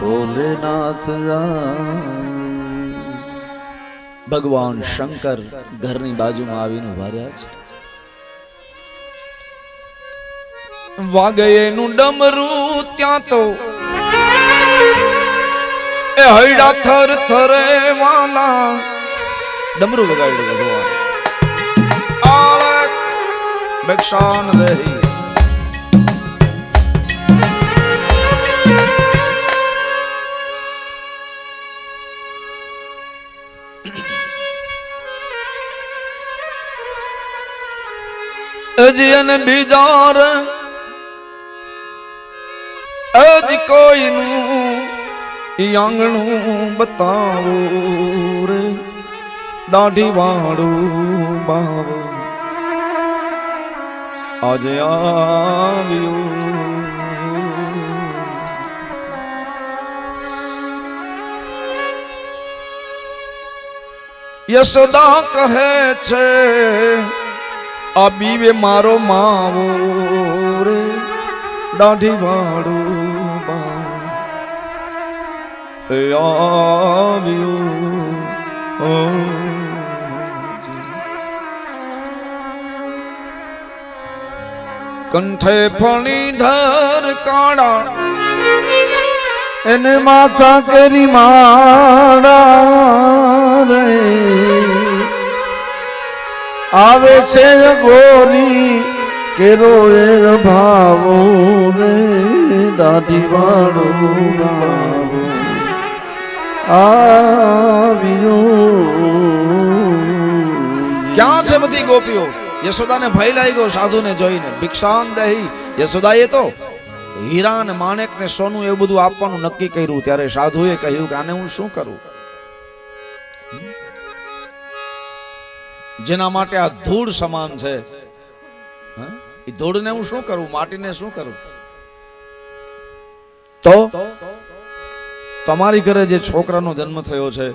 भोलेनाथ आए. ભગવાન શંકર ઘરની બાજુમાં આવીને ઉભા રહ્યા છે. વાગે એનું ડમરું ત્યાં તો એ હૈડા થર થરે વાલા ડમરું વગાડ્યું ભગવાન. આલક ભક્ષાન દેહી અજી અને બીજાર અજ કોઈનું આંગણું બતાવો રે દાઢી વાળું બાવો આજે આવ્યું. યશોદા કહે છે આ બીવે મારો માવો રે દાઢી વાળું આવ્યું. કંઠે ફણીધર કાળા એને માથા કરી માડા રે આવે છે ગોરી કેરો એ ભાવો રે દાઢી વાળો ભાવો ક્યાં છે બધી ગોપીઓ? યશોદાને ભય લાગ્યો સાધુને જોઈને. ભિક્ષાન દહી યશોદાએ તો હીરા ને માણેક ને સોનું એવું બધું આપવાનું નક્કી કર્યું. ત્યારે સાધુએ કહ્યું કે આને હું શું કરું? જેના માટે આ ધૂળ સમાન છે એ ધૂળને હું શું કરું? માટીને શું કરું? તો તમારી ઘરે જે છોકરાનો જન્મ થયો છે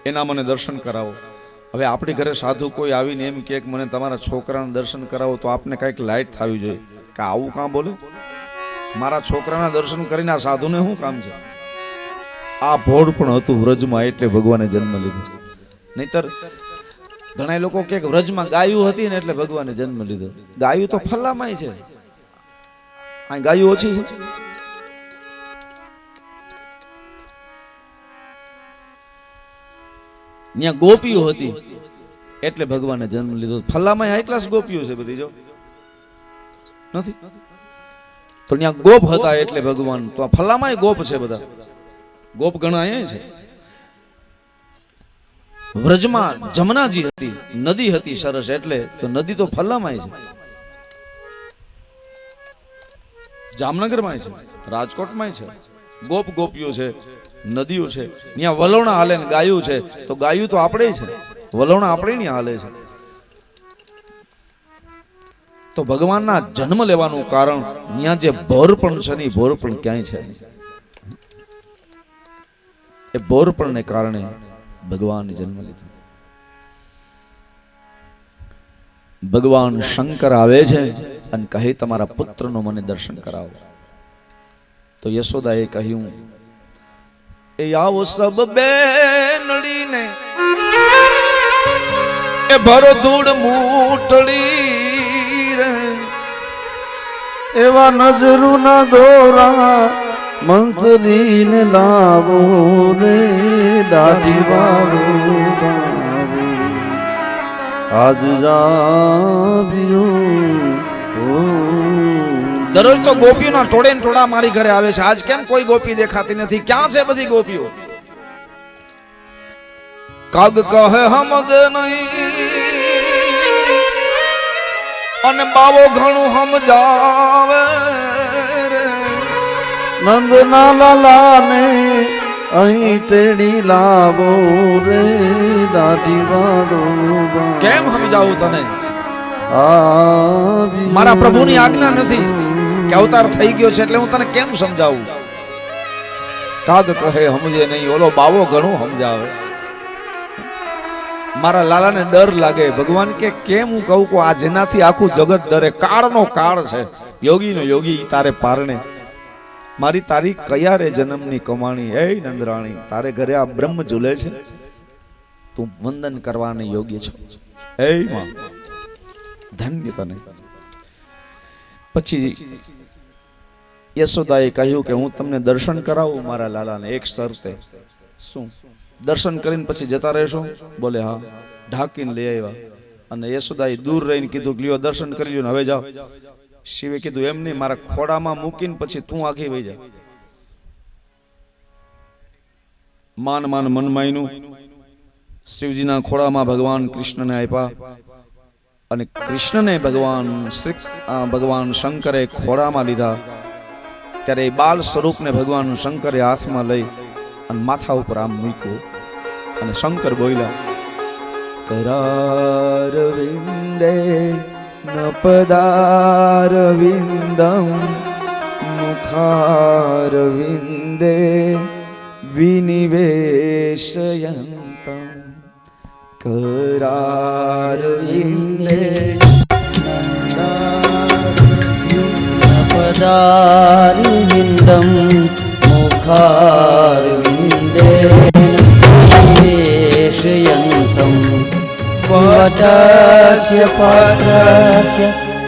એના મને દર્શન કરાવો. હવે આપણી ઘરે સાધુ કોઈ આવીને એમ કે મને તમારા છોકરાના દર્શન કરાવો તો આપને કઈક લાઈટ થવી જોઈએ કે આવું કાં બોલે? મારા છોકરાના દર્શન કરીને આ સાધુને શું કામ છે? આ ભોળ પણ હતું વ્રજમાં એટલે ભગવાને જન્મ લીધો. નહીતર ઘણા લોકો કે વ્રજમાં ગાયું હતી ને એટલે ભગવાને જન્મ લીધો. ગાયું તો ફલ્લામાંય છે, આ ગાયું ઓછી છે. ત્યાં ગોપીઓ હતી એટલે ભગવાને જન્મ લીધો. ફલ્લામાં હાઈ ક્લાસ ગોપીઓ છે બધી, જો નથી તો ત્યાં ગોપ હતા એટલે ભગવાન. તો આ ફલ્લામાં ગોપ છે, બધા ગોપ ઘણા અહીંયા છે. વ્રજમાં જમનાજી હતી, નદી હતી સરસ, એટલે તો નદી તો ફલ્લામાં છે, જામનગરમાં છે, રાજકોટમાં છે, ગોપ ગોપીઓ છે, નદીઓ છે, ત્યાં વલોણા હાલે ને ગાયું છે, તો ગાયું તો આપણે છે, વલોણા આપણે ત્યાં હાલે છે. તો ભગવાનના જન્મ લેવાનું કારણ ત્યાં જે ભોરપણ છે ને, ભોરપણ ક્યાંય છે, એ ભોરપણને કારણે ભગવાને જન્મ લીધો. ભગવાન શંકર આવે છે અને કહે તમારા પુત્રનો મને દર્શન કરાવો. તો યશોદાએ કહ્યું એ આવો સબ બેનડીને એ ભરો ધૂળ મૂટડી રે, એવા નજરું ના દોરા મંથરીને લાવો રે, દાઢી વાળું આજ જાવ્યું. દરરોજ તો ગોપીઓના ટોળે ને ટોળા મારી ઘરે આવે છે, આજ કેમ કોઈ ગોપી દેખાતી નથી? ક્યાં છે બધી ગોપીઓ? કાગ કહે હમગે નહીં અને બાવો ઘણું સમજાવે રે, નંદના લાલા ને અહીં તેડી લાવો રે, દાઢી વાળો. કેમ સમજાવું તને? મારા પ્રભુની આજ્ઞા નથી કે અવતાર થઈ ગયો છે એટલે હું તને કેમ સમજાવું? કાગ કહે સમજે નહીં, ઓલો બાવો ઘણું સમજાવે. મારા લાલાને ડર લાગે. ભગવાન કે કેમ હું કહું કે આ જેનાથી આખું જગત ડરે, કાળનો કાળ છે, યોગીનો યોગી તારે પારણે. મારી તારી કયા રે જન્મની કમાણી, એ નંદરાણી તારે ઘરે આ બ્રહ્મ ઝૂલે છે, તું વંદન કરવાને યોગ્ય છે. એ માં ધન્ય તને. પછી યશોદાએ કહ્યું કે હું તમને દર્શન કરાવું મારા લાલાને, એક શરતે. શું? દર્શન કરીને પછી જતા રહેશો? બોલે હા. ઢાંકીને લઈ આવ્યા અને યશોદાએ દૂર રહીને કીધું કે લ્યો દર્શન કરી લ્યો ને હવે જાઓ. શિવે કીધું એમ નહીં, મારા ખોડામાં મૂકીને પછી તું આખી વહી જા. માન માન મનમાયનું શિવજીના ખોડામાં ભગવાન કૃષ્ણને આપ્યા અને કૃષ્ણને ભગવાન શંકરે ખોડામાં લીધા. ત્યારે એ બાલ સ્વરૂપને ભગવાન શંકરે હાથમાં લઈ અને માથા ઉપર આમ મૂક્યું અને શંકર બોલ્યા કરારવિંદે નપદારવિંદમ મુખારવિંદે વિનિવેશયંતમ करारविंदे पदारविंदं मुखारविंदे निवेशयन्तं वटस्य पत्रस्य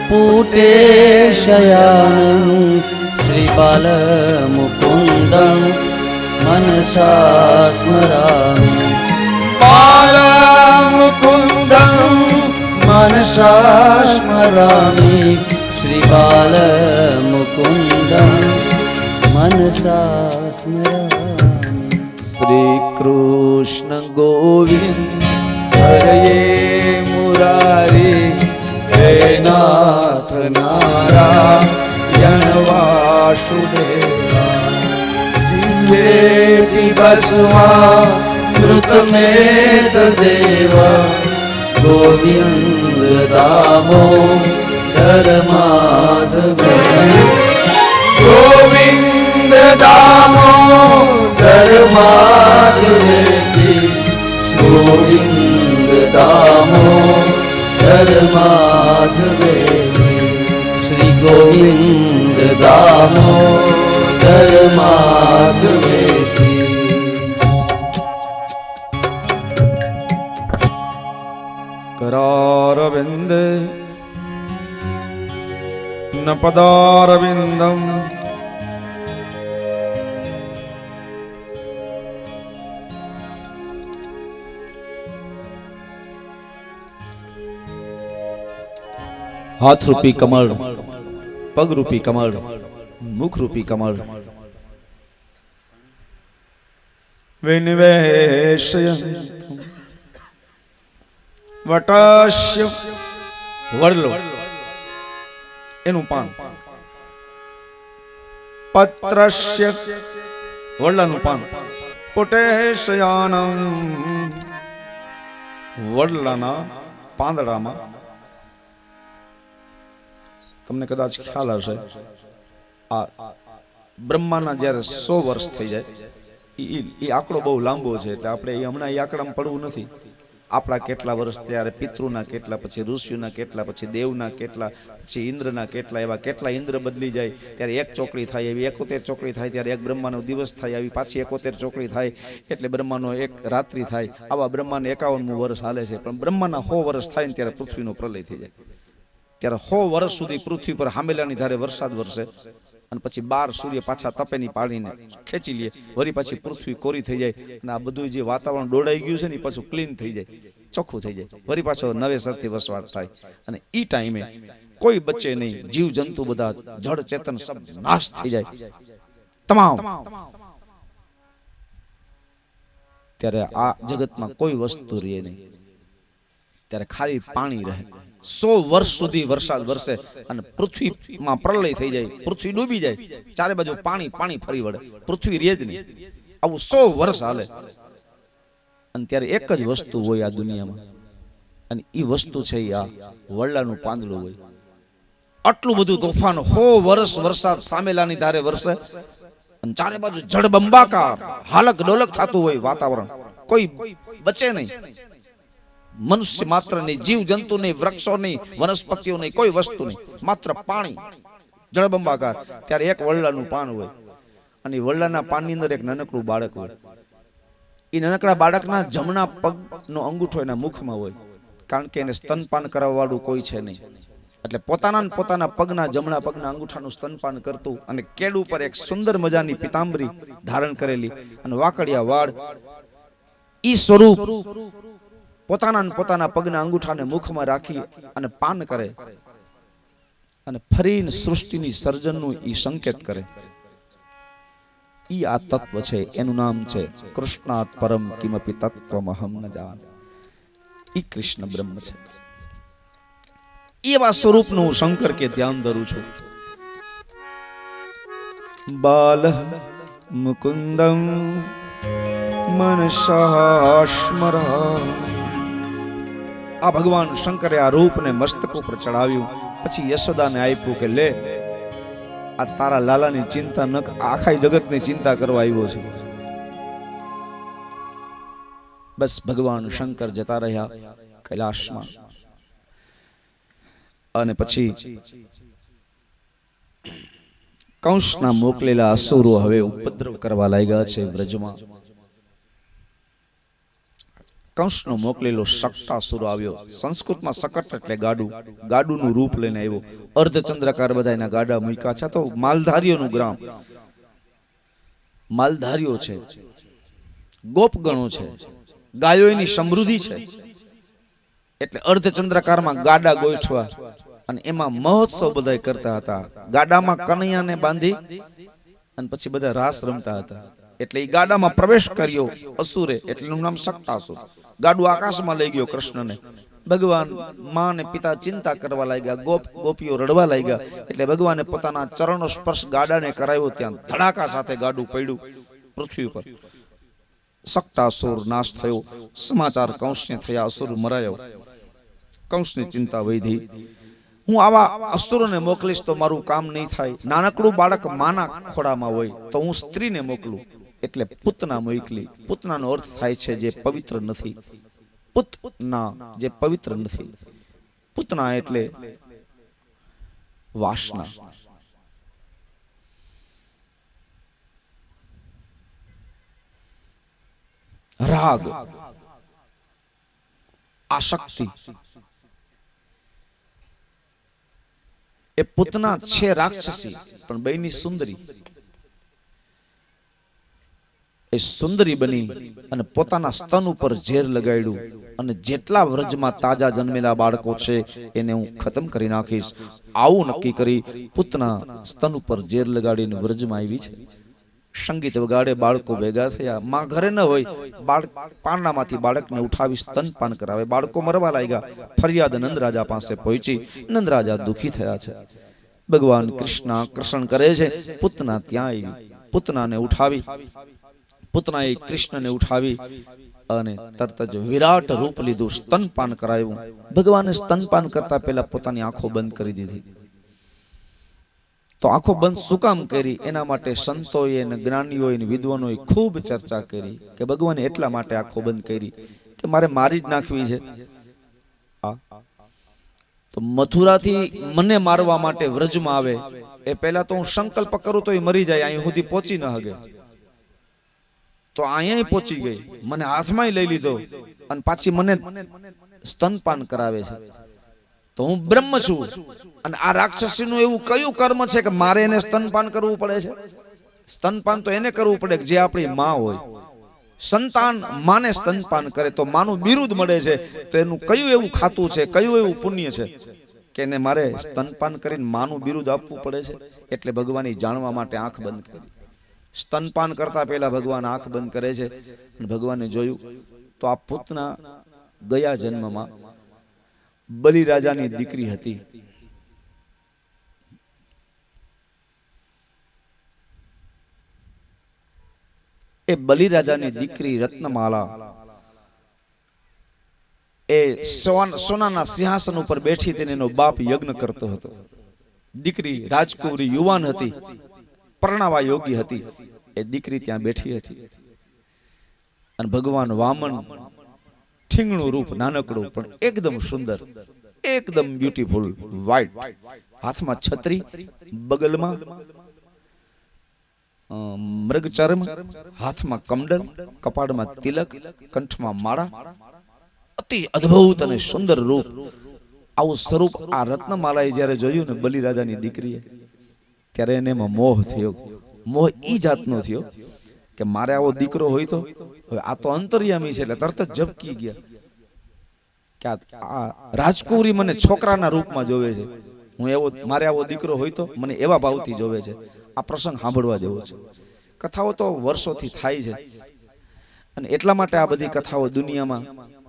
पुटे शयानं श्रीबालमुकुन्दं मनसा स्मरामि बालमुकुन्दं मनसा स्मरामि श्रीबालमुकुन्दं मनसा स्मरामि श्री कृष्ण गोविंद हरे मुरारी हे नाथ नारायण वासुदेवा जीवेति बस्मा कृतमेत देव गोविंद दामोदर माधव गोविंद दामोदर माधव गोविंद दामोदर माधव श्री गोविंद दामोदर माधव करारविंद न पदारविंदम हाथ रूपी कमल, पग रूपी कमल, मुख रूपी कमल, विनिवेशयन्तम् વટસ્ય વડલો એનું પાન, પત્રસ્ય વડલાનું પાન, પુટેશયાનમ વડલાના પાંદડામાં. તમને કદાચ ખ્યાલ હશે, આ બ્રહ્માના જ્યારે 100 વર્ષ થઈ જાય, એ આંકડો બહુ લાંબો છે, એટલે આપણે હમણાં એ આંકડામાં પડવું નથી. આપણા કેટલા વર્ષ ત્યારે, પિતૃના કેટલા, પછી ઋષિના કેટલા, પછી દેવના કેટલા, પછી ઇન્દ્રના કેટલા, એવા કેટલા ઇન્દ્ર બદલી જાય ત્યારે એક ચોકડી થાય, એવી 71 ચોકડી થાય ત્યારે એક બ્રહ્માનો દિવસ થાય, આવી પાછી 71 ચોકડી થાય એટલે બ્રહ્માનો એક રાત્રિ થાય. આવા બ્રહ્માને 51મું વર્ષ હાલે છે. પણ બ્રહ્માના 100 વર્ષ થાય ને ત્યારે પૃથ્વીનો પ્રલય થઈ જાય. ત્યારે 100 વર્ષ સુધી પૃથ્વી પર હામેલાની ધારે વરસાદ વરસે, અને પછી 12 સૂર્ય પાછા તપેની પાડીને ખેંચી લે, વળી પાછી પૃથ્વી કોરી થઈ જાય, અને આ બધું જે વાતાવરણ દોડાઈ ગયું છે ને એ પાછું ક્લીન થઈ જાય, ચોખ્ખું થઈ જાય, વળી પાછો નવેસરથી વસવાટ થાય. અને એ ટાઈમે કોઈ બચે નહીં, જીવ જંતુ બધા જળ ચેતન સબ નાશ થઈ જાય તમામ. ત્યારે આ જગતમાં કોઈ વસ્તુ રહે નહીં, ત્યારે ખાલી પાણી રહે. 100 વર્ષ સુધી વરસાદ વરસે અને પૃથ્વીમાં પ્રલય થઈ જાય, પૃથ્વી ડૂબી જાય, ચારે બાજુ પાણી પાણી ફરી વળે, પૃથ્વી રહે જ નહીં. આવું 100 વર્ષ હાલે. અને ત્યારે એક જ વસ્તુ હોય આ દુનિયામાં, અને એ વસ્તુ છે આ વડલાનું પાંદડું હોય. આટલું બધું તોફાન, 100 વર્ષ વરસાદ સામેલાની ધારે વરસે, અને ચારે બાજુ જળબંબાકાર હાલક ડોલક થતું હોય વાતાવરણ, કોઈ બચે નહીં. મનુષ્ય માત્ર નહીં, જીવ જંતુ નહીં, વૃક્ષો નહીં, વનસ્પતિઓ નહીં, કોઈ વસ્તુ નહીં, માત્ર પાણી, જળબંબાકાર. ત્યારે એક વડલાનું પાન હોય, અને વડલાના પાનની અંદર એક નાનકડું બાળક હોય. એ નાનકડા બાળકના જમણા પગનો અંગૂઠો એના મુખમાં હોય, કારણ કે એને સ્તનપાન કરવા વાળું કોઈ છે નહીં. એટલે પોતાના પગના જમણા પગના અંગૂઠાનું સ્તનપાન કરતું, અને કેડ ઉપર એક સુંદર મજાની પિતાંબરી ધારણ કરેલી, અને વાકડિયા વાળ. ઈ સ્વરૂપ પોતાના પગના અંગૂઠાને મુખમાં રાખી અને પાન કરે, અને ફરીને સૃષ્ટિની સર્જનનું ઈ સંકેત કરે. ઈ આ તત્વ છે, એનું નામ છે કૃષ્ણાત પરમ કિમપી તત્વમહમ ન જાન. ઈ કૃષ્ણ બ્રહ્મ છે. એવા સ્વરૂપનું હું શંકર કે ધ્યાન ધરું છું. બાલ મુકુંદમ મનસા સ્મરા. આ ભગવાન શંકરે આ રૂપને મસ્તક ઉપર ચડાવ્યું, પછી યશોદાને આપ્યું કે લે, આ તારા લાલાની ચિંતા ન, આખા જગતની ચિંતા કરવા આવ્યો છે. બસ ભગવાન શંકર જતા રહ્યા કૈલાસમાં. અને પછી કંસના મોકલેલા અસુરો હવે ઉપદ્રવ કરવા લાગ્યા છે વ્રજમાં. કંસનો મોકલેલો શકટાસુર આવ્યો. સંસ્કૃતમાં શકટ એટલે ગાડું, ગાડુનું રૂપ લઈને આવ્યો. અર્ધચંદ્રાકાર બધા એના ગાડા મૂક્યા છે. તો માલધારીઓનું ગ્રામ, માલધારીઓ છે, ગોપગણો છે, ગાયોની સમૃદ્ધિ છે, એટલે અર્ધચંદ્રાકારમાં ગાડા ગોઠવા, અને એમાં મહોત્સવ બધા કરતા હતા. ગાડામાં કનૈયાને બાંધી અને પછી બધા રાસ રમતા હતા. એટલે એ ગાડામાં પ્રવેશ કર્યો અસુરે, એટલે એનું નામ શકટાસુર. ગાડું આકાશમાં લઈ ગયો કૃષ્ણને. ભગવાન માં ને પિતા ચિંતા કરવા લાગ્યા, ગોપીઓ રડવા લાગ્યા. એટલે ભગવાને પોતાના ચરણનો સ્પર્શ ગાડાને કરાવ્યો. ત્યાં ધડાકા સાથે ગાડું પડ્યું પૃથ્વી ઉપર. શકટાસુર નાશ થયો. સમાચાર કંસને થયા, અસુર મરાયો. કંસની ચિંતા વધી. હું આવા અસુરોને મોકલીશ તો મારું કામ નહીં થાય. નાનકડું બાળક માના ખોળામાં હોય તો હું સ્ત્રીને મોકલું, એટલે પૂતના મોકલી. પૂતનાનો અર્થ થાય છે જે પવિત્ર નથી. પૂતના જે પવિત્ર નથી. પૂતના એટલે વાસના. રાગ, આસક્તિ. એ પૂતના છે રાક્ષસી, પણ બેની સુંદરી. એ સુંદરી બની અને પોતાના સ્તન ઉપર ઝેર લગાડ્યું, અને જેટલા વ્રજમાં તાજા જન્મેલા બાળકો છે એને હું ખતમ કરી નાખીશ. આવું નક્કી કરી પૂતના સ્તન ઉપર ઝેર લગાડીને વ્રજમાં આવી છે. સંગીત વગાડે, બાળકો ભેગા થયા. માં ઘરે ન હોય, પારણામાંથી બાળકને ઉઠાવી સ્તનપાન કરાવે. બાળકો મરવા લાગ્યા. ફરિયાદ નંદરાજા પાસે પહોંચી. નંદરાજા દુખી થયા છે. ભગવાન કૃષ્ણ આકર્ષણ કરે છે. પૂતના ત્યાં આવી, પૂતનાને ઉઠાવી, પૂતનાએ કૃષ્ણને ઉઠાવી અને તરત જ વિરાટ રૂપ લીધું, સ્તનપાન કરાવ્યું. ભગવાને સ્તનપાન કરતા પહેલા પોતાની આંખો બંધ કરી દીધી. તો આંખો બંધ શું કામ કરી? એના માટે સંતોએ અને જ્ઞાનીઓએ અને વિદ્વાનોએ ખૂબ ચર્ચા કરી કે ભગવાને એટલા માટે આંખો બંધ કરી કે મારે મારી જ નાખવી છે. તો મથુરાથી મને મારવા માટે વ્રજમાં આવે એ પહેલા તો હું સંકલ્પ કરું તો એ મરી જાય, અહીં સુધી પહોંચી ન હગે. તો અહીંયા પહોંચી ગઈ, મને હાથમાં લઈ લીધો અને પાછી મને સ્તનપાન કરાવે છે. તો હું બ્રહ્મ છું અને આ રાક્ષસીનું એવું કયું કર્મ છે કે મારે એને સ્તનપાન કરવું પડે છે? સ્તનપાન તો એને કરવું પડે જે આપણી માં હોય. સંતાન માને સ્તનપાન કરે તો માનું બિરુદ મળે છે. તો એનું કયું એવું ખાતું છે, કયું એવું પુણ્ય છે કે એને મારે સ્તનપાન કરીને માનું બિરુદ આપવું પડે છે? એટલે ભગવાન જાણવા માટે આંખ બંધ કરી. સ્તનપાન કરતા પહેલા ભગવાન આંખ બંધ કરે છે. ભગવાને જોયું તો આ પૂતના ગયા જન્મમાં બલિરાજાની દીકરી હતી. એ બલિરાજાની દીકરી રત્નમાલા એ સોનાના સિંહાસન ઉપર બેઠી તેને એનો બાપ યજ્ઞ કરતો હતો. દીકરી રાજકુમારી યુવાન હતી, પરણાવા યોગી હતી. એ દીકરી ત્યાં બેઠી હતી અને ભગવાન વામન ઠીંગણું રૂપ, નાનકડું પણ એકદમ સુંદર, એકદમ બ્યુટીફુલ, વ્હાઈટ, હાથમાં છત્રી, બગલમાં મૃગચર્મ, હાથમાં કમંડલ, કપાળમાં તિલક, કંઠમાં માળા, અતિ અદ્ભુત અને સુંદર રૂપ. આવું સ્વરૂપ આ રત્નમાલાએ જ્યારે જોયું ને બલિરાજાની દીકરીએ, ત્યારે એને એમાં મોહ થયો. મોહ ઈ જાતનો થયો કે મારે આવો દીકરો હોય તો. હવે આ તો અંતર્યામી છે એટલે તરત જ ઝબકી ગયા કે આ રાજકુમારી મને છોકરાના રૂપમાં જોવે છે. હું એવો, મારે આવો દીકરો હોય તો મને એવા ભાવથી જોવે છે. આ પ્રસંગ સાંભળવા જેવો છે. કથાઓ તો વર્ષોથી થાય છે અને એટલા માટે આ બધી કથાઓ દુનિયામાં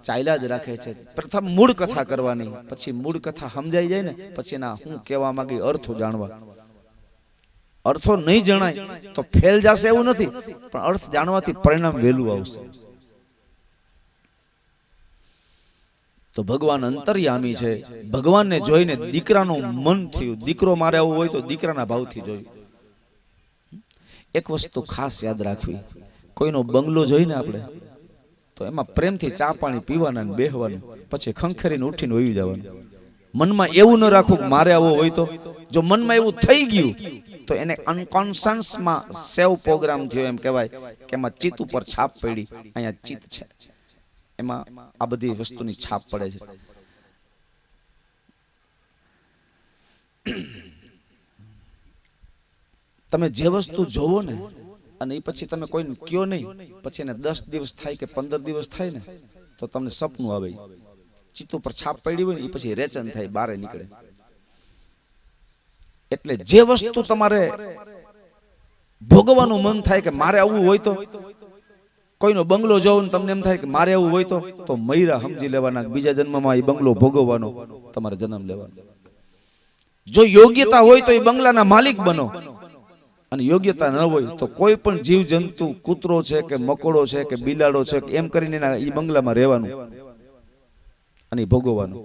ચાલ્યા જ રાખે છે. પ્રથમ મૂળ કથા કરવાની, પછી મૂળ કથા સમજાઈ જાય ને પછી એના હું કહેવા માંગી અર્થો જાણવા. અર્થો નહીં જણાય તો ફેલ જશે એવું નથી, પણ અર્થ જાણવાથી પરિણામ વહેલું આવશે. તો ભગવાન અંતર્યામી છે. ભગવાનને જોઈને દીકરાનું મન થયું. દીકરો મારે આવું હોય તો દીકરાના ભાવથી જોયું. એક વસ્તુ ખાસ યાદ રાખવી, કોઈનો બંગલો જોઈને આપણે તો એમાં પ્રેમથી ચા પાણી પીવાના, બેહવાનું, પછી ખંખેરીને ઉઠીને વયું જવાનું. મનમાં એવું ન રાખવું કે મારે આવો હોય તો. જો મનમાં એવું થઈ ગયું તો એને અનકોન્શિયસમાં સેવ પ્રોગ્રામ થયો એમ કહેવાય કે એમાં ચિત્ત ઉપર છાપ પડી, અહીંયા ચિત્ત છે, એમાં આ બધી વસ્તુની છાપ પડે છે. તમે જે વસ્તુ જોવો ને અને એ પછી તમે કોઈને કયો નહીં, પછી એને 10 દિવસ થાય કે 15 દિવસ થાય ને તો તમને સપનું આવે. ચિત્ત ઉપર છાપ પડી હોય ને એ પછી રેચન થાય, બહાર નીકળે. એટલે જે વસ્તુ તમારે ભોગવવાનું મન થાય કે મારે આવું હોય તો, કોઈનો બંગલો જોવો ને તમને એમ થાય કે મારે આવું હોય તો મયરા સમજી લેવાના, બીજા જન્મમાં એ બંગલો ભોગવવાનો, તમારે જન્મ લેવાનો. જો યોગ્યતા હોય તો એ બંગલાના માલિક બનો, અને યોગ્યતા ન હોય તો કોઈ પણ જીવ જંતુ, કૂતરો છે કે મકોડો છે કે બિલાડો છે કે એમ કરીને એ બંગલામાં રહેવાનું અને ભોગવવાનું.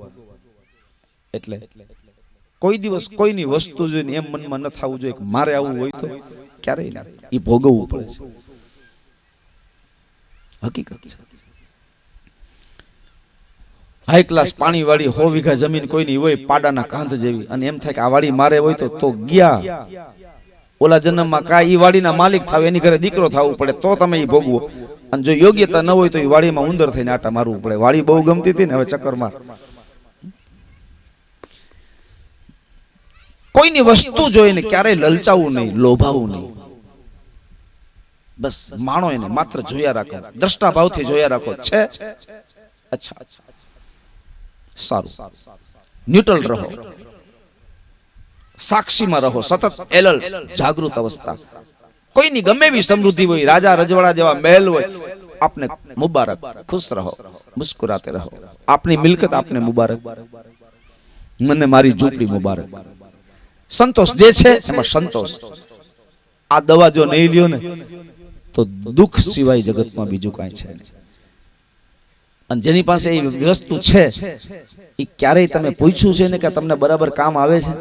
એટલે કોઈ દિવસ કોઈની વસ્તુ જોઈને એમ મનમાં ન થવું જોઈએ કે મારે આવું હોય તો, ક્યારેય ના. એ ભોગવવું પડે છે, હકીકત છે. હાઈ ક્લાસ પાણી વાળી 100 વીઘા જમીન કોઈની હોય પાડાના કાંધ જેવી, અને એમ થાય કે આ વાડી મારે હોય તો ગયા. ઓલા જન્મમાં કાંઈ ઈ વાડીના માલિક થાવ, એની ઘરે દીકરો થવું પડે તો તમે એ ભોગવો. અને જો યોગ્યતા ન હોય તો એ વાડીમાં ઉંદર થઈને આટા મારવું પડે. વાડી બહુ ગમતી હતી ને, હવે ચક્કર માર. કોઈની વસ્તુ જોઈને ક્યારેય લલચાવું નહીં, લોભાવું નહીં. બસ માણો એને માત્ર જોયા રાખો, દ્રષ્ટા ભાવથી જોયા રાખો. છે અચ્છા, સારું, ન્યુટ્રલ રહો, સાક્ષીમાં રહો, સતત એલર્ટ, જાગૃત અવસ્થા. કોઈની ગમે એવી સમૃદ્ધિ હોય, રાજા રજવાડા જેવા મહેલ હોય, આપને મુબારક, ખુશ રહો, મુસ્કુરાતે રહો, આપની મિલકત આપને મુબારક, મને મારી ઝૂંપડી મુબારક. સંતોષ જે છે એમાં સંતોષ. આ દવા જો નહીં લ્યો ને તો દુઃખ સિવાય જગતમાં બીજું કાંઈ છે નહીં. અને જેની પાસે એ વસ્તુ છે એ ક્યારેય તમે પૂછ્યું છે ને કે તમને બરાબર કામ આવે છે?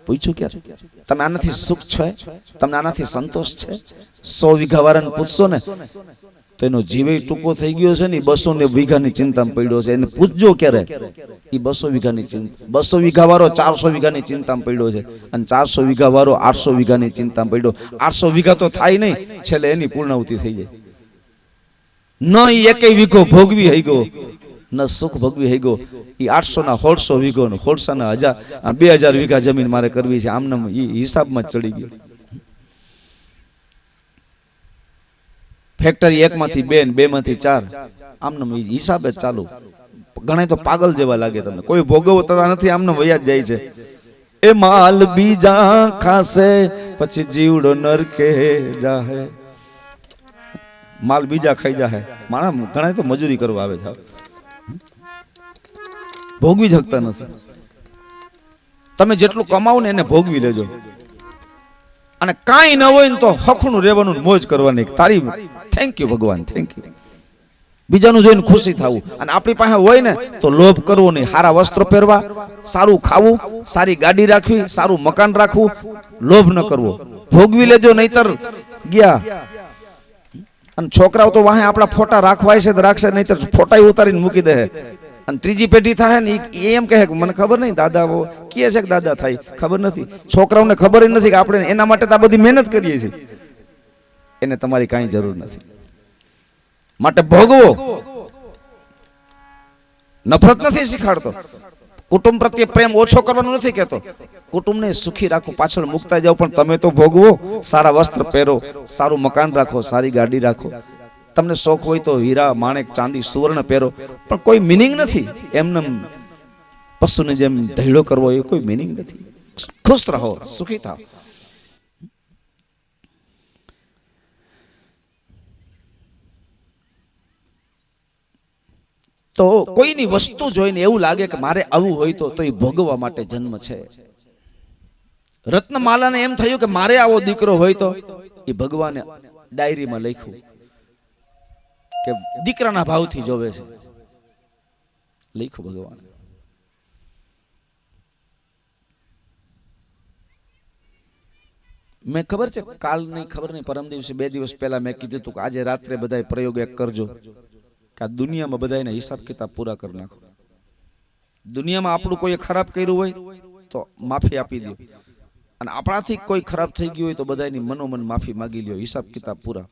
પૂછ્યું ક્યારે? તમે આનાથી સુખ છે? તમને આનાથી સંતોષ છે? 100 વીઘા વાળાને પૂછશો ને તો એનો જીવે ટૂંકો થઈ ગયો છે ને, 200 વીઘાની ચિંતામાં પડ્યો છે. એને પૂછજો ક્યારે એ 200 વીઘાની ચિંતા, 200 વીઘા વાળો 400 વીઘાની ચિંતામાં પડ્યો છે, અને 400 વીઘા વાળો 800 વીઘાની ચિંતામાં પડ્યો. 800 વીઘા તો થાય નહીં, છેલ્લે એની પૂર્ણાહુતિ થઈ જાય. ન ઈ એકેય વીઘો ભોગવી હઈ ગયો, ન સુખ ભોગવી હઈ ગયો. એ 800 ના 150 વીઘો, 150 ના 1000, 2000 વીઘા જમીન મારે કરવી છે. આમને હિસાબમાં જ ચડી ગયો. ફેક્ટરી 1 માંથી 2, 2 માંથી 4, આમને હિસાબ જ ચાલુ. ઘણા તો પાગલ જેવા લાગે તમને, કોઈ ભોગવતા નથી, આમને વયા જ જાય છે. એ માલ બીજા ખાશે પછી જીવડો નરકે જાહે. માલ બીજા ખાઈ જાહે. મારા ઘણા તો મજૂરી કરવા આવે છે, ભોગવી શકતા નથી. તમે જેટલું કમાવો ને એને ભોગવી લેજો, અને કાંઈ ન હોય ને તો હખણું રહેવાનું, મોજ કરવાની. તારી થેન્ક યુ ભગવાન, થેન્ક યુ. બીજાનું જોઈને ખુશી થવું. અને આપણી પાસે હોય ને તો લોભ કરવો નહીં. સારા વસ્ત્રો પહેરવા, સારું ખાવું, સારી ગાડી રાખવી, સારું મકાન રાખવું, લોભ ન કરવો. ભોગવી લેજો, નહીતર ગયા. અને છોકરાઓ તો વાહે આપણા ફોટા રાખવાય છે તો રાખશે, નહીતર ફોટા ઉતારીને મૂકી દે. અને ત્રીજી પેઢી થાય ને એ એમ કહે કે મને ખબર નહીં, દાદા કહે છે કે દાદા થાય, ખબર નથી. છોકરાઓને ખબર જ નથી કે આપણે એના માટે તો આ બધી મહેનત કરીએ છીએ. એને તમારી કાંઈ જરૂર નથી. માટે ભોગવો. નફરત નથી શીખાડતો, કુટુંબ પ્રત્યે પ્રેમ ઓછો કરવાનો નથી કહેતો. કુટુંબને સુખી રાખો, પાછળ મુકતા જાઓ, પણ તમે તો ભોગવો. સારા વસ્ત્ર પહેરો, સારું મકાન રાખો, સારી ગાડી રાખો. તમને શોખ હોય તો હીરા, માણેક, ચાંદી, સુવર્ણ પહેરો, પણ કોઈ મિનિંગ નથી. એમને પશુને જેમ ઢેલો કરવો એ કોઈ મિનિંગ નથી. ખુશ રહો, સુખી થાઓ. તો કોઈની વસ્તુ જોઈને એવું લાગે કે મારે આવું હોય તો એ ભોગવવા માટે જન્મ છે. રત્નમાલાને એમ થયું કે મારે આવો દીકરો હોય તો એ ભગવાને ડાયરીમાં લખ્યું કે દીકરાના ભાવથી જોવે છે. લખ્યું ભગવાન. મેં ખબર છે કાલ નહીં, ખબર નહીં પરમ દિવસે 2 દિવસ પહેલા મેં કીધું હતું કે આજે રાત્રે બધા પ્રયોગ એક કરજો કે આ દુનિયામાં બધાના હિસાબ કિતાબ પૂરા કરી નાખો. દુનિયામાં આપણું કોઈ ખરાબ કર્યું હોય તો માફી આપી દો, અને આપણાથી કોઈ ખરાબ થઈ ગયું હોય તો બધાની મનોમન માફી માંગી લ્યો. હિસાબ કિતાબ પૂરા.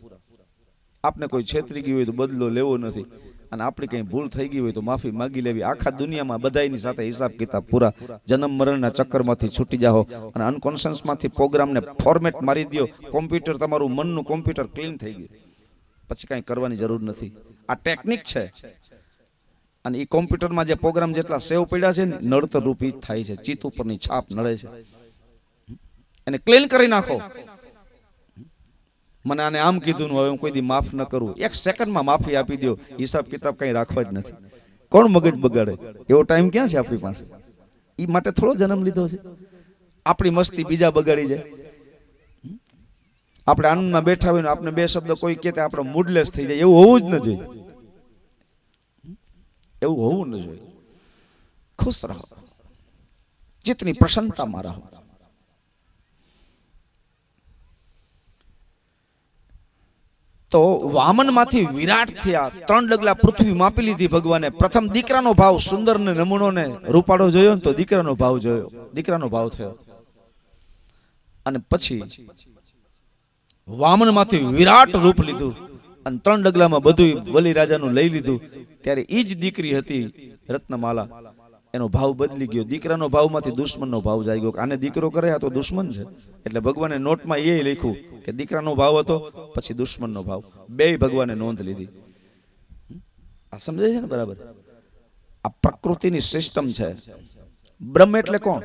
આપને કોઈ છેતરી ગયું હોય તો બદલો લેવો નથી, અને આપણી કઈ ભૂલ થઈ ગઈ હોય તો માફી માંગી લેવી. આખા દુનિયામાં બધાની સાથે હિસાબ કિતાબ પૂરા. જન્મ મરણના ચક્કરમાંથી છૂટી જાઓ, અને અનકોન્શિયસમાંથી પ્રોગ્રામને ફોર્મેટ મારી દો. કોમ્પ્યુટર, તમારું મનનું કોમ્પ્યુટર ક્લીન થઈ ગયું, પછી કઈ કરવાની જરૂર નથી. આ ટેકનિક છે, અને એ કોમ્પ્યુટરમાં જે પ્રોગ્રામ જેટલા સેવ પડ્યા છે ને, નડતર રૂપી થાય છે. ચિત્ત ઉપરની છાપ નડે છે, એને ક્લીન કરી નાખો. મને આને આમ કીધું, હવે હું કોઈ દી માફ ન કરું. 1 સેકન્ડમાં માફી આપી દો. હિસાબ કિતાબ કઈ રાખવા જ નથી. કોણ મગજ બગાડે? એવો ટાઈમ ક્યાં છે આપણી પાસે? એ માટે થોડો જન્મ લીધો છે. આપણી મસ્તી બીજા બગાડી જાય. આપણે આનંદમાં બેઠા હોય ને આપણે 2 શબ્દ કોઈ કહેતા આપણો મૂડલેસ થઈ જાય. એવું હોવું જ ન જોઈએ. એવું હોવું ન જોઈએ. ખુશ રહો, ચિત્તની પ્રસન્નતામાં રહો. તો વામન માંથી વિરાટ થયા. 3 ડગલા પૃથ્વી માપી લીધી ભગવાને. પ્રથમ દીકરાનો ભાવ, સુંદર ને નમૂનો ને રૂપાળો જોયો ને તો દીકરાનો ભાવ જોયો, દીકરાનો ભાવ થયો. અને પછી વામન માંથી વિરાટ રૂપ લીધું, અને 3 ડગલામાં બધું બલિ રાજાનું લઈ લીધું. ત્યારે ઈ જ દીકરી હતી રત્નમાલા. એનો ભાવ બદલી ગયો. દીકરાનો ભાવમાંથી દુશ્મનનો ભાવ જાય ગયો. આને દીકરો કરે, આ તો દુશ્મન છે. એટલે ભગવાને નોટમાં એ લખ્યું કે દીકરાનો ભાવ હતો, પછી દુશ્મનનો ભાવ. 2 ભગવાને નોંધ લીધી. આ સમજાય છે ને બરાબર? આ પ્રકૃતિની સિસ્ટમ છે. બ્રહ્મ એટલે કોણ?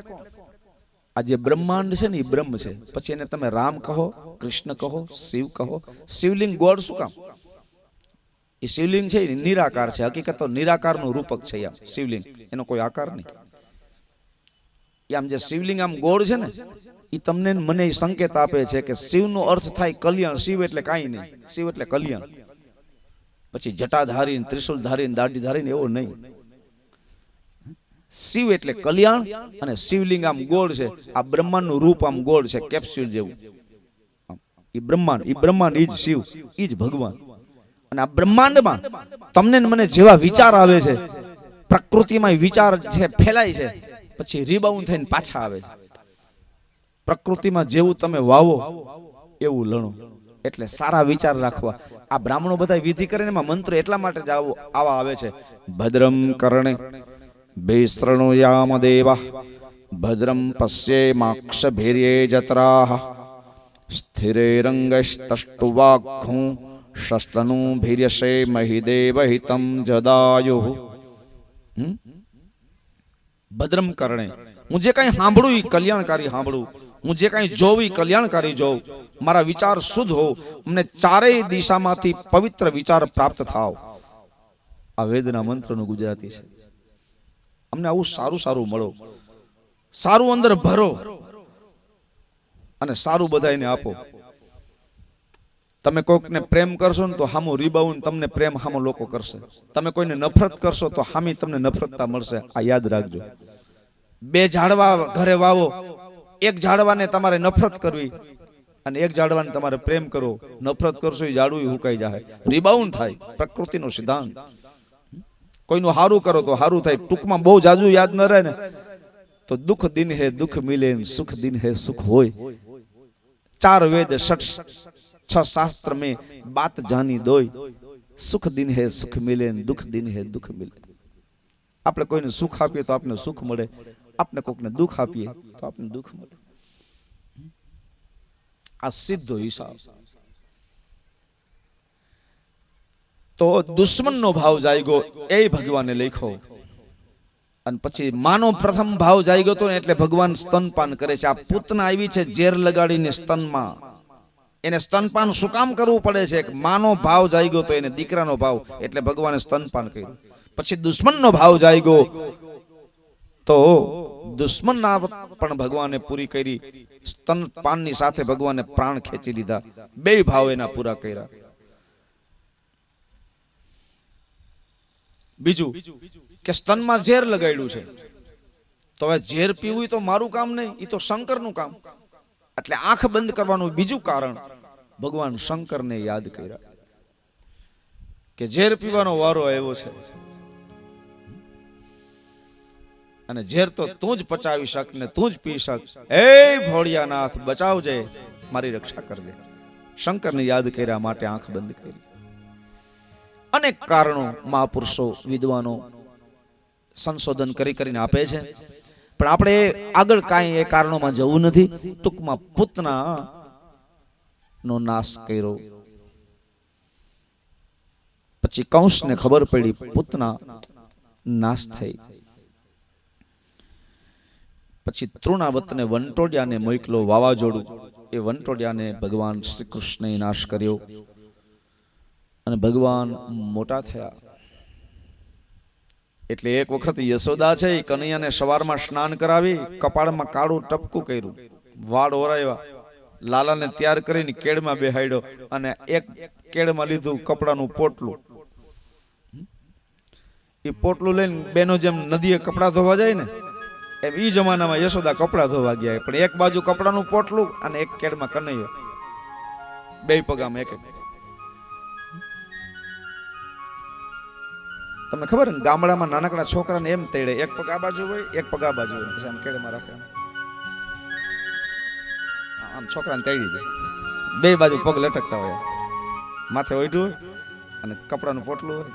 આ જે બ્રહ્માંડ છે ને એ બ્રહ્મ છે. પછી એને તમે રામ કહો, કૃષ્ણ કહો, શિવ કહો. શિવલિંગ ગોળ શું કામ? એ શિવલિંગ છે એ નિરાકાર છે. હકીકત તો નિરાકારનું રૂપક છે આમ શિવલિંગ, એનો કોઈ આકાર નહીં. આમ જે શિવલિંગ આમ ગોળ છે ને એ તમને મને સંકેત આપે છે કે શિવનો અર્થ થાય કલ્યાણ. શિવ એટલે કાંઈ નહીં, શિવ એટલે કલ્યાણ. પછી જટાધારી, ત્રિશુલધારી, દાઢીધારી એવો નહીં. શિવ એટલે કલ્યાણ અને શિવલિંગ આમ ગોળ છે. આ બ્રહ્માંડનું રૂપ આમ ગોળ છે, કેપ્સ્યુલ જેવું. એ બ્રહ્માંડ ઈ જ શિવ, ઈ જ ભગવાન. અને આ બ્રહ્માંડમાં તમને મને જેવા વિચાર આવે છે, પ્રકૃતિમાં વિચાર છે ફેલાય છે, પછી રીબાઉન્ડ થઈને પાછા આવે છે. પ્રકૃતિમાં જેવું તમે વાવો એવું લણો. એટલે સારા વિચાર રાખવા. આ બ્રાહ્મણો બધા વિધિ કરીને એમાં મંત્ર એટલા માટે જ આવા આવે છે. ભદ્રમ કર્ણે ભેસૃણુયામ દેવા ભદ્રમ પશ્યેમાક્ષભીર્યે જત્રાહ સ્થિરેરંગસ્તષ્ટુવાઘ્ઘું શસ્તનું ભીર્યસે મહિદેવહિતમ જદાયુઃ. ભદ્રમ કર્ણે, હું જે કઈ સાંભળું એ કલ્યાણકારી સાંભળું, હું જે કઈ જોઉં એ કલ્યાણકારી જોઉં. મારા વિચાર શુદ્ધ હો, અમને ચારેય દિશામાંથી પવિત્ર વિચાર પ્રાપ્ત થાવ. આ વેદના મંત્રનું ગુજરાતી છે. અમને આવું સારું સારું મળો, સારું અંદર ભરો અને સારું બધાને આપો. તમે કોઈકને પ્રેમ કરશો ને તો હામો રીબાઉન તમને પ્રેમ હામો લોકો કરશે. તમે કોઈને નફરત કરશો તો હામી તમને નફરતતા મળશે. આ યાદ રાખજો. બે ઝાડવા ઘરે વાવો, એક ઝાડવાને તમારે નફરત કરવી અને એક ઝાડવાને તમારે પ્રેમ કરવો. નફરત કરશો એ ઝાડવું હુકાઈ જાય, રીબાઉન થાય. પ્રકૃતિનો સિદ્ધાંત. કોઈનું હારું કરો તો હારું થાય. ટૂંકમાં બહુ જાજુ યાદ ન રહે ને તો દુઃખ દિન હે દુઃખ મિલે, સુખ દિન હે સુખ હોય. 4 વેદ 6 શાસ્ત્ર में बात जानी दोय. सुख दिन है सुख मिले, दुख दिन है दुख मिले. આપણે કોઈને સુખ આપીએ તો આપને સુખ મળે, આપણે કોઈને દુઃખ આપીએ તો આપને દુઃખ મળે. આ સીધો હિસાબ. તો દુશ્મનનો ભાવ જાગ્યો એ ભગવાને લખ્યો. અને પછી માનો પ્રથમ ભાવ જાગ્યો તો એટલે ભગવાન સ્તનપાન કરે છે. આ પૂતના આવી છે ઝેર લગાડીને સ્તનમાં. એને સ્તનપાન શું કામ કરવું પડે છે? માનો ભાવ જાગ્યો તો એને દીકરાનો ભાવ, એટલે ભગવાને સ્તનપાન કર્યું. પછી દુશ્મનનો ભાવ જાગ્યો તો દુશ્મનના પણ ભગવાને પૂરી કરી. સ્તનપાનની સાથે ભગવાને પ્રાણ ખેંચી લીધા. બે ભાવ એના પૂરા કર્યા. બીજું કે સ્તનમાં ઝેર લગાડ્યું છે તો હવે ઝેર પીવું તો મારું કામ નહીં, એ તો શંકરનું કામ. એટલે આંખ બંધ કરવાનું બીજું કારણ ભગવાન શંકરને યાદ કર્યા કે ઝેર પીવાનો વારો આવ્યો છે અને ઝેર તો તું જ પચાવી શક ને તું જ પી શક. હે ભોળિયાનાથ બચાવજે, મારી રક્ષા કરજે. શંકરને યાદ કર્યા માટે આંખ બંધ કરી. અનેક કારણો મહાપુરુષો વિદ્વાનો સંશોધન કરીને આપે છે, પણ આપણે આગળ કાંઈ એ કારણોમાં જવું નથી. ટૂંકમાં પૂતના નો નાશ કર્યો. પછી કંસને ખબર પડી પૂતના નાશ થઈ. પછી તૃણાવતને વંટોડિયાને મોકલો વાવાઝોડું. એ વંટોડિયાને ભગવાન શ્રી કૃષ્ણએ નાશ કર્યો અને ભગવાન મોટા થયા. એટલે એક વખત યશોદા છે એ કનૈયાને સવારમાં સ્નાન કરાવી, કપાળમાં કાળું ટપકું કર્યું, વાળ ઓરાવ્યા, લાલાને તૈયાર કરીને કેળમાં બેહાડ્યો અને એક કેળમાં લીધું કપડાનું પોટલું. એ પોટલું લઈને બેનો જેમ નદીએ કપડા ધોવા જાય ને એમ ઈ જમાનામાં યશોદા કપડા ધોવા ગયા. પણ એક બાજુ કપડાનું પોટલું અને એક કેળમાં કનૈયો, બે પગામાં એક એક. તમને ખબર ને ગામડામાં નાનકડા છોકરાને એમ તેડે, એક પગ આ બાજુ હોય એક પગ આ બાજુ હોય, પછી આમ કેળમાં રાખે, આમ છોકરાને તેડી દે. બે બાજુ પગ લટકતા હોય, માથે ઓઢ્યું હોય અને કપડાનું પોટલું હોય,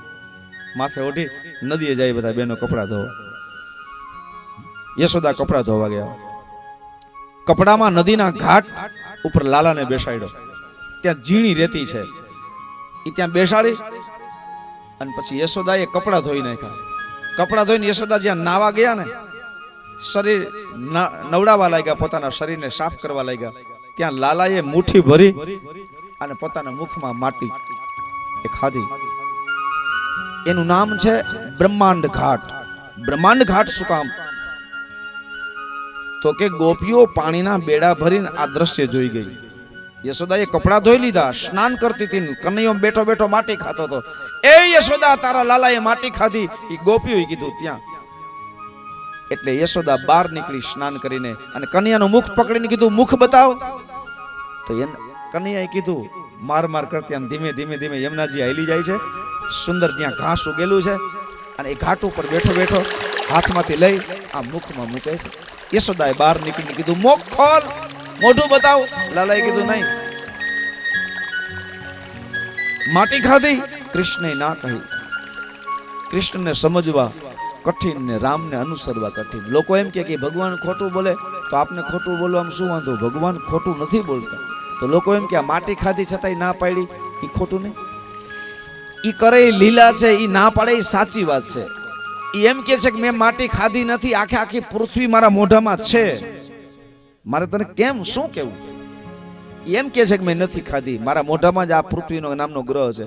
માથે ઓઢી નદીએ જાય બધા બેનો કપડા ધોવા. યશોદા કપડા ધોવા ગયા. કપડામાં નદીના ઘાટ ઉપર લાલાને બેસાડ્યો. ત્યાં ઝીણી રેતી છે, એ ત્યાં બેસાડી અને પછી યશોદાએ કપડા ધોઈ નાખ્યા. કપડા ધોઈને યશોદા જ્યાં નાવા ગયા ને શરીર નવડાવવા લાગ્યા, પોતાના શરીરને સાફ કરવા લાગ્યા, ત્યાં લાલાએ મુઠ્ઠી ભરી અને પોતાના મુખમાં માટી એ ખાધી. એનું નામ છે બ્રહ્માંડ ઘાટ. બ્રહ્માંડ ઘાટ શું કામ? તો કે ગોપીઓ પાણીના બેડા ભરીને આ દ્રશ્ય જોઈ ગઈ. યશોદાએ કપડા ધોઈ લીધા, સ્નાન કરતી હતી, કનૈયો બેઠો બેઠો માટી ખાતો હતો. એ યશોદા, તારા લાલાએ માટી ખાધી. એ ગોપીઓએ કીધું ત્યાં. એટલે યશોદા બહાર નીકળી સ્નાન કરીને અને કનૈયાનું મુખ પકડીને કીધું, મુખ બતાવ. તો કનૈયાએ કીધું, માર માર કરતી આમ ધીમે ધીમે ધીમે યમુનાજી હાલી જાય છે. સુંદર ત્યાં ઘાસ ઉગેલું છે અને એ ઘાટ ઉપર બેઠો બેઠો હાથમાંથી લઈ આ મુખમાં મૂકે છે. યશોદાએ બહાર નીકળીને કીધું, મુખ ખોલ, મોઢું બતાવ. લાલાએ કીધું નહીં. માટી ખાધી. કૃષ્ણે ના કહી. કૃષ્ણને સમજવા કઠિન ને રામને અનુસરવા કઠિન. લોકો એમ કે ભગવાન ખોટું બોલે તો આપને ખોટું બોલવામાં શું વાંધો? ભગવાન ખોટું નથી બોલતા. તો લોકો એમ કે આ માટી ખાધી છતાંય ના પાડી, એ ખોટું નહીં. ઈ કરે લીલા છે, ઈ ના પાડે એ સાચી વાત છે. ઈ એમ કે છે કે મેં માટી ખાધી નથી, આખે આખી પૃથ્વી મારા મોઢામાં છે, મારે તને કેમ શું કેવું? એમ કે છે કે મેં નથી ખાધી, મારા મોઢામાં જ આ પૃથ્વીનો નામનો ગ્રહ છે,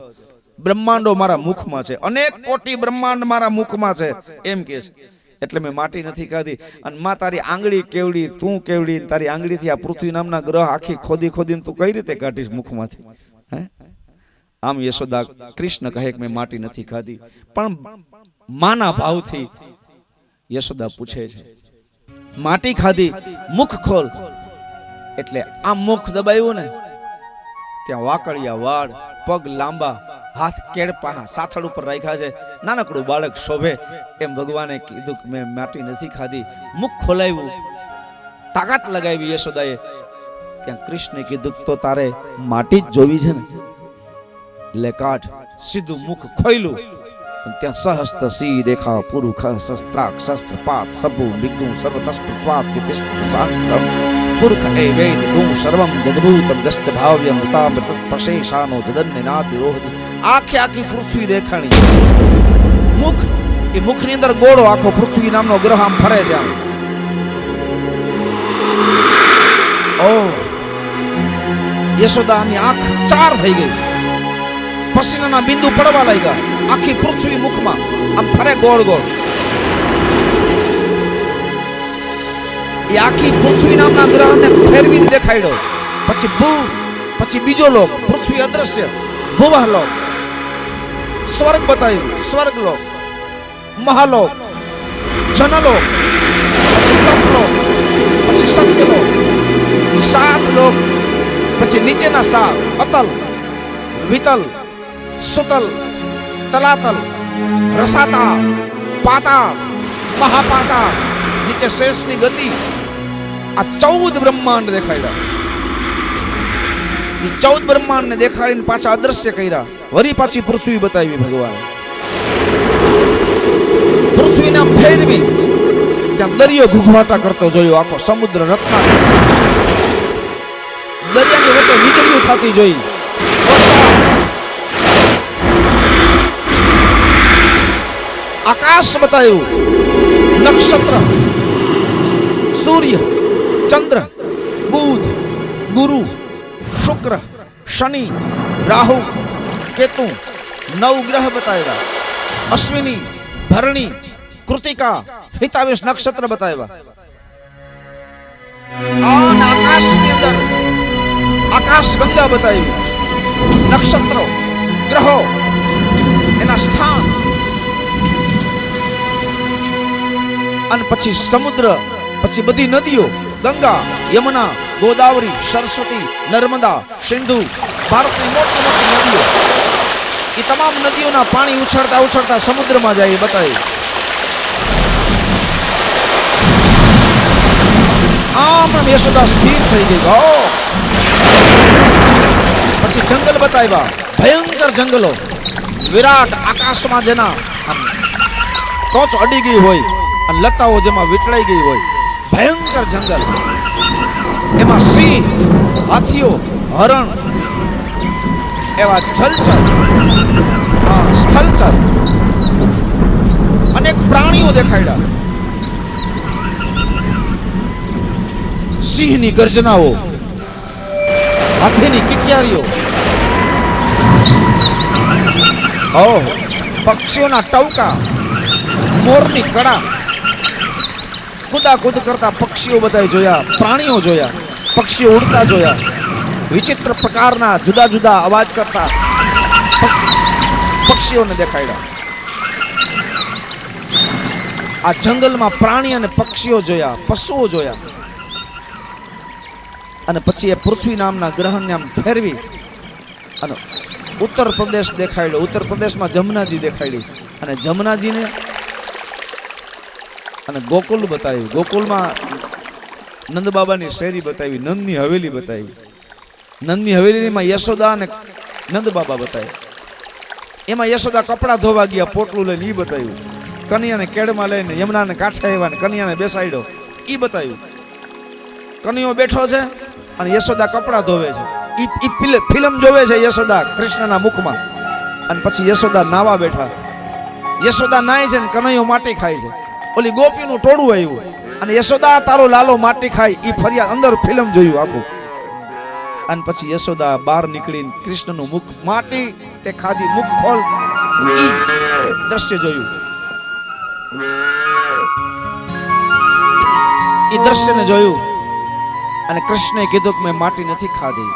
બ્રહ્માંડો મારા મુખમાં છે, અનેક કોટી બ્રહ્માંડ મારા મુખમાં છે, એમ કે છે. એટલે મેં માટી નથી ખાધી. અને માં તારી આંગળી કેવડી, તું કેવડી, તારી આંગળીથી આ પૃથ્વી નામના ગ્રહ આખી ખોદી ખોદીને તું કઈ રીતે કાઢીશ મુખમાંથી? હે? આમ યશોદા કૃષ્ણ કહે કે મેં માટી નથી ખાધી. પણ માના ભાવથી યશોદા પૂછે છે, માટી ખાધી, મુખ ખોલ. એટલે આમ મુખ દબાવ્યું ને, ત્યાં વાકડિયા વાળ, પગ લાંબા, હાથ કેડપા સાથળ ઉપર રાખ્યા છે, નાનકડું બાળક શોભે એમ ભગવાને કીધું કે મેં માટી નથી ખાધી. મુખ ખોલાવ્યું, તાકાત લગાવી યશોદાએ. ત્યાં કૃષ્ણે કીધું તો તારે માટી જ જોવી છે ને, લે કાઢ. સીધું મુખ ખોલ્યું, ત્યાં સહસ્ત્ર સી રેખા પુરુખ શસ્ત્રાક શસ્ત્ર પાત સબુ વિગુ સર્વ તસ્પૃત્વાત તિષ્ઠ સાંતમ પુરુખ એ વેદ ગુણ સર્વમ જદભૂતમ જસ્ત ભાવ્યમ ઉતામૃત પ્રશેષાનો જદન્ય નાતિ રોહતિ. આખે આખી પૃથ્વી દેખાણી. મુખ, એ મુખની અંદર ગોળો આખો પૃથ્વી નામનો ગ્રહ આમ ફરે છે. આમ ઓ યશોદાની આંખ ચાર થઈ ગઈ, પસીનાના બિંદુ પડવા લાગ્યા. આખી પૃથ્વી મુખમાં આમ ફરે ગોળ ગોળ. એ આખી પૃથ્વી નામના ગ્રહને ફેરવીને દેખાડ્યો. પછી ભૂ, પછી બીજો લોક, પૃથ્વી અદ્રશ્ય, ભુવઃ લોક, સ્વર્ગ બતાવ્યું, સ્વર્ગ લોક, મહાલોક, જનલોક, પછી તપલોક, પછી સત્યલોક, સાત લોક, પછી નીચેના સાત, અતલ, વિતલ, સુતલ, તલાતલ, રસાતા, પાતાળ, મહાપાતાળ, નીચે શેષની ગતિ. આ 14 બ્રહ્માંડ દેખાડ્યા. એ 14 બ્રહ્માંડ ને દેખાડીને પાછા અદ્રશ્ય કર્યા. વરી પાછી પૃથ્વી બતાવી ભગવાન. પૃથ્વી નામ ફેરવી, ત્યાં દરિયો ઘૂઘવાટા કરતો જોયો, આખો સમુદ્ર રત્ના. દરિયાની વચ્ચે વીજળીઓ થતી જોઈ. આકાશ બતાવ્યું, નક્ષત્ર, સૂર્ય, ચંદ્ર, બુધ, ગુરુ, શુક્ર, શનિ, રાહુ, કેતુ, 9 ગ્રહ બતાવ્યા. અશ્વિની, ભરણી, કૃતિકા, હિતાવેશ નક્ષત્ર બતાવ્યા. આકાશની અંદર આકાશ ગંગા બતાવી, નક્ષત્રો, ગ્રહો, એના સ્થાન, અને પછી સમુદ્ર, પછી બધી નદીઓ, ગંગા, યમુના, ગોદાવરી, સરસ્વતી, નર્મદા, સિંધુ, ભારતની મોટી મોટી નદીઓ. એ તમામ નદીઓના પાણી ઉછળતા ઉછળતા સમુદ્રમાં જાય એ બતાવી. આમ યશોદા સ્થિર થઈ ગઈ. પછી જંગલ બતાવ્યા, ભયંકર જંગલો, વિરાટ આકાશમાં જેના ટોચ અડી ગઈ હોય અને લતાઓ જેમાં વીંટળાઈ ગઈ હોય, ભયંકર જંગલ. એમાં સિંહ, હાથીઓ, હરણ, એવા જલચર, સ્થલચર, અનેક પ્રાણીઓ દેખાડ્યા. સિંહની ગર્જનાઓ, હાથીની કિકિયારીઓ, પક્ષીઓના ટવકા, મોરની કડા, કુદાકુદ કરતા પક્ષીઓ બધા જોયા, પ્રાણીઓ જોયા, પક્ષીઓ ઉડતા જોયા, વિચિત્ર પ્રકારના જુદા જુદા અવાજ કરતા પક્ષીઓને દેખાડ્યા. આ જંગલમાં પ્રાણી અને પક્ષીઓ જોયા, પશુઓ જોયા. અને પછી એ પૃથ્વી નામના ગ્રહને આમ ફેરવી અને ઉત્તર પ્રદેશ દેખાડ્યો. ઉત્તર પ્રદેશમાં જમનાજી દેખાડી અને જમનાજીને અને ગોકુલ બતાવ્યું. ગોકુલમાં નંદ બાબાની શેરી બતાવી, નંદની હવેલી બતાવી. નંદની હવેલીમાં યશોદા અને નંદ બાબા બતાવ્યા. એમાં યશોદા કપડા ધોવા ગયા, પોટલું લઈને ઈ બતાવ્યું. કન્યાને કેડમાં લઈને યમુનાને કાંઠે આવ્યા ને કન્યાને બેસાડ્યો, ઈ બતાવ્યું. કન્યો બેઠો છે અને યશોદા કપડા ધોવે છે. ઈ ફિલ્મ જોવે છે યશોદા કૃષ્ણના મુખમાં. અને પછી યશોદા નાવા બેઠા. યશોદા નાય છે ને કનૈયો માટી ખાય છે. ઓલી ગોપીનું ટોળું આવ્યું અને યશોદા તારો લાલો માટી ખાય, ઈ ફરિયાદ અંદર ફિલ્મ જોયું આખું. અને પછી યશોદા બહાર નીકળીને કૃષ્ણનું મુખ માટી તે ખાધી, મુખ ખોલ, ઈ દ્રશ્ય જોયું. ઈ દ્રશ્યને જોયું અને કૃષ્ણે કીધું કે મેં માટી નથી ખાધી,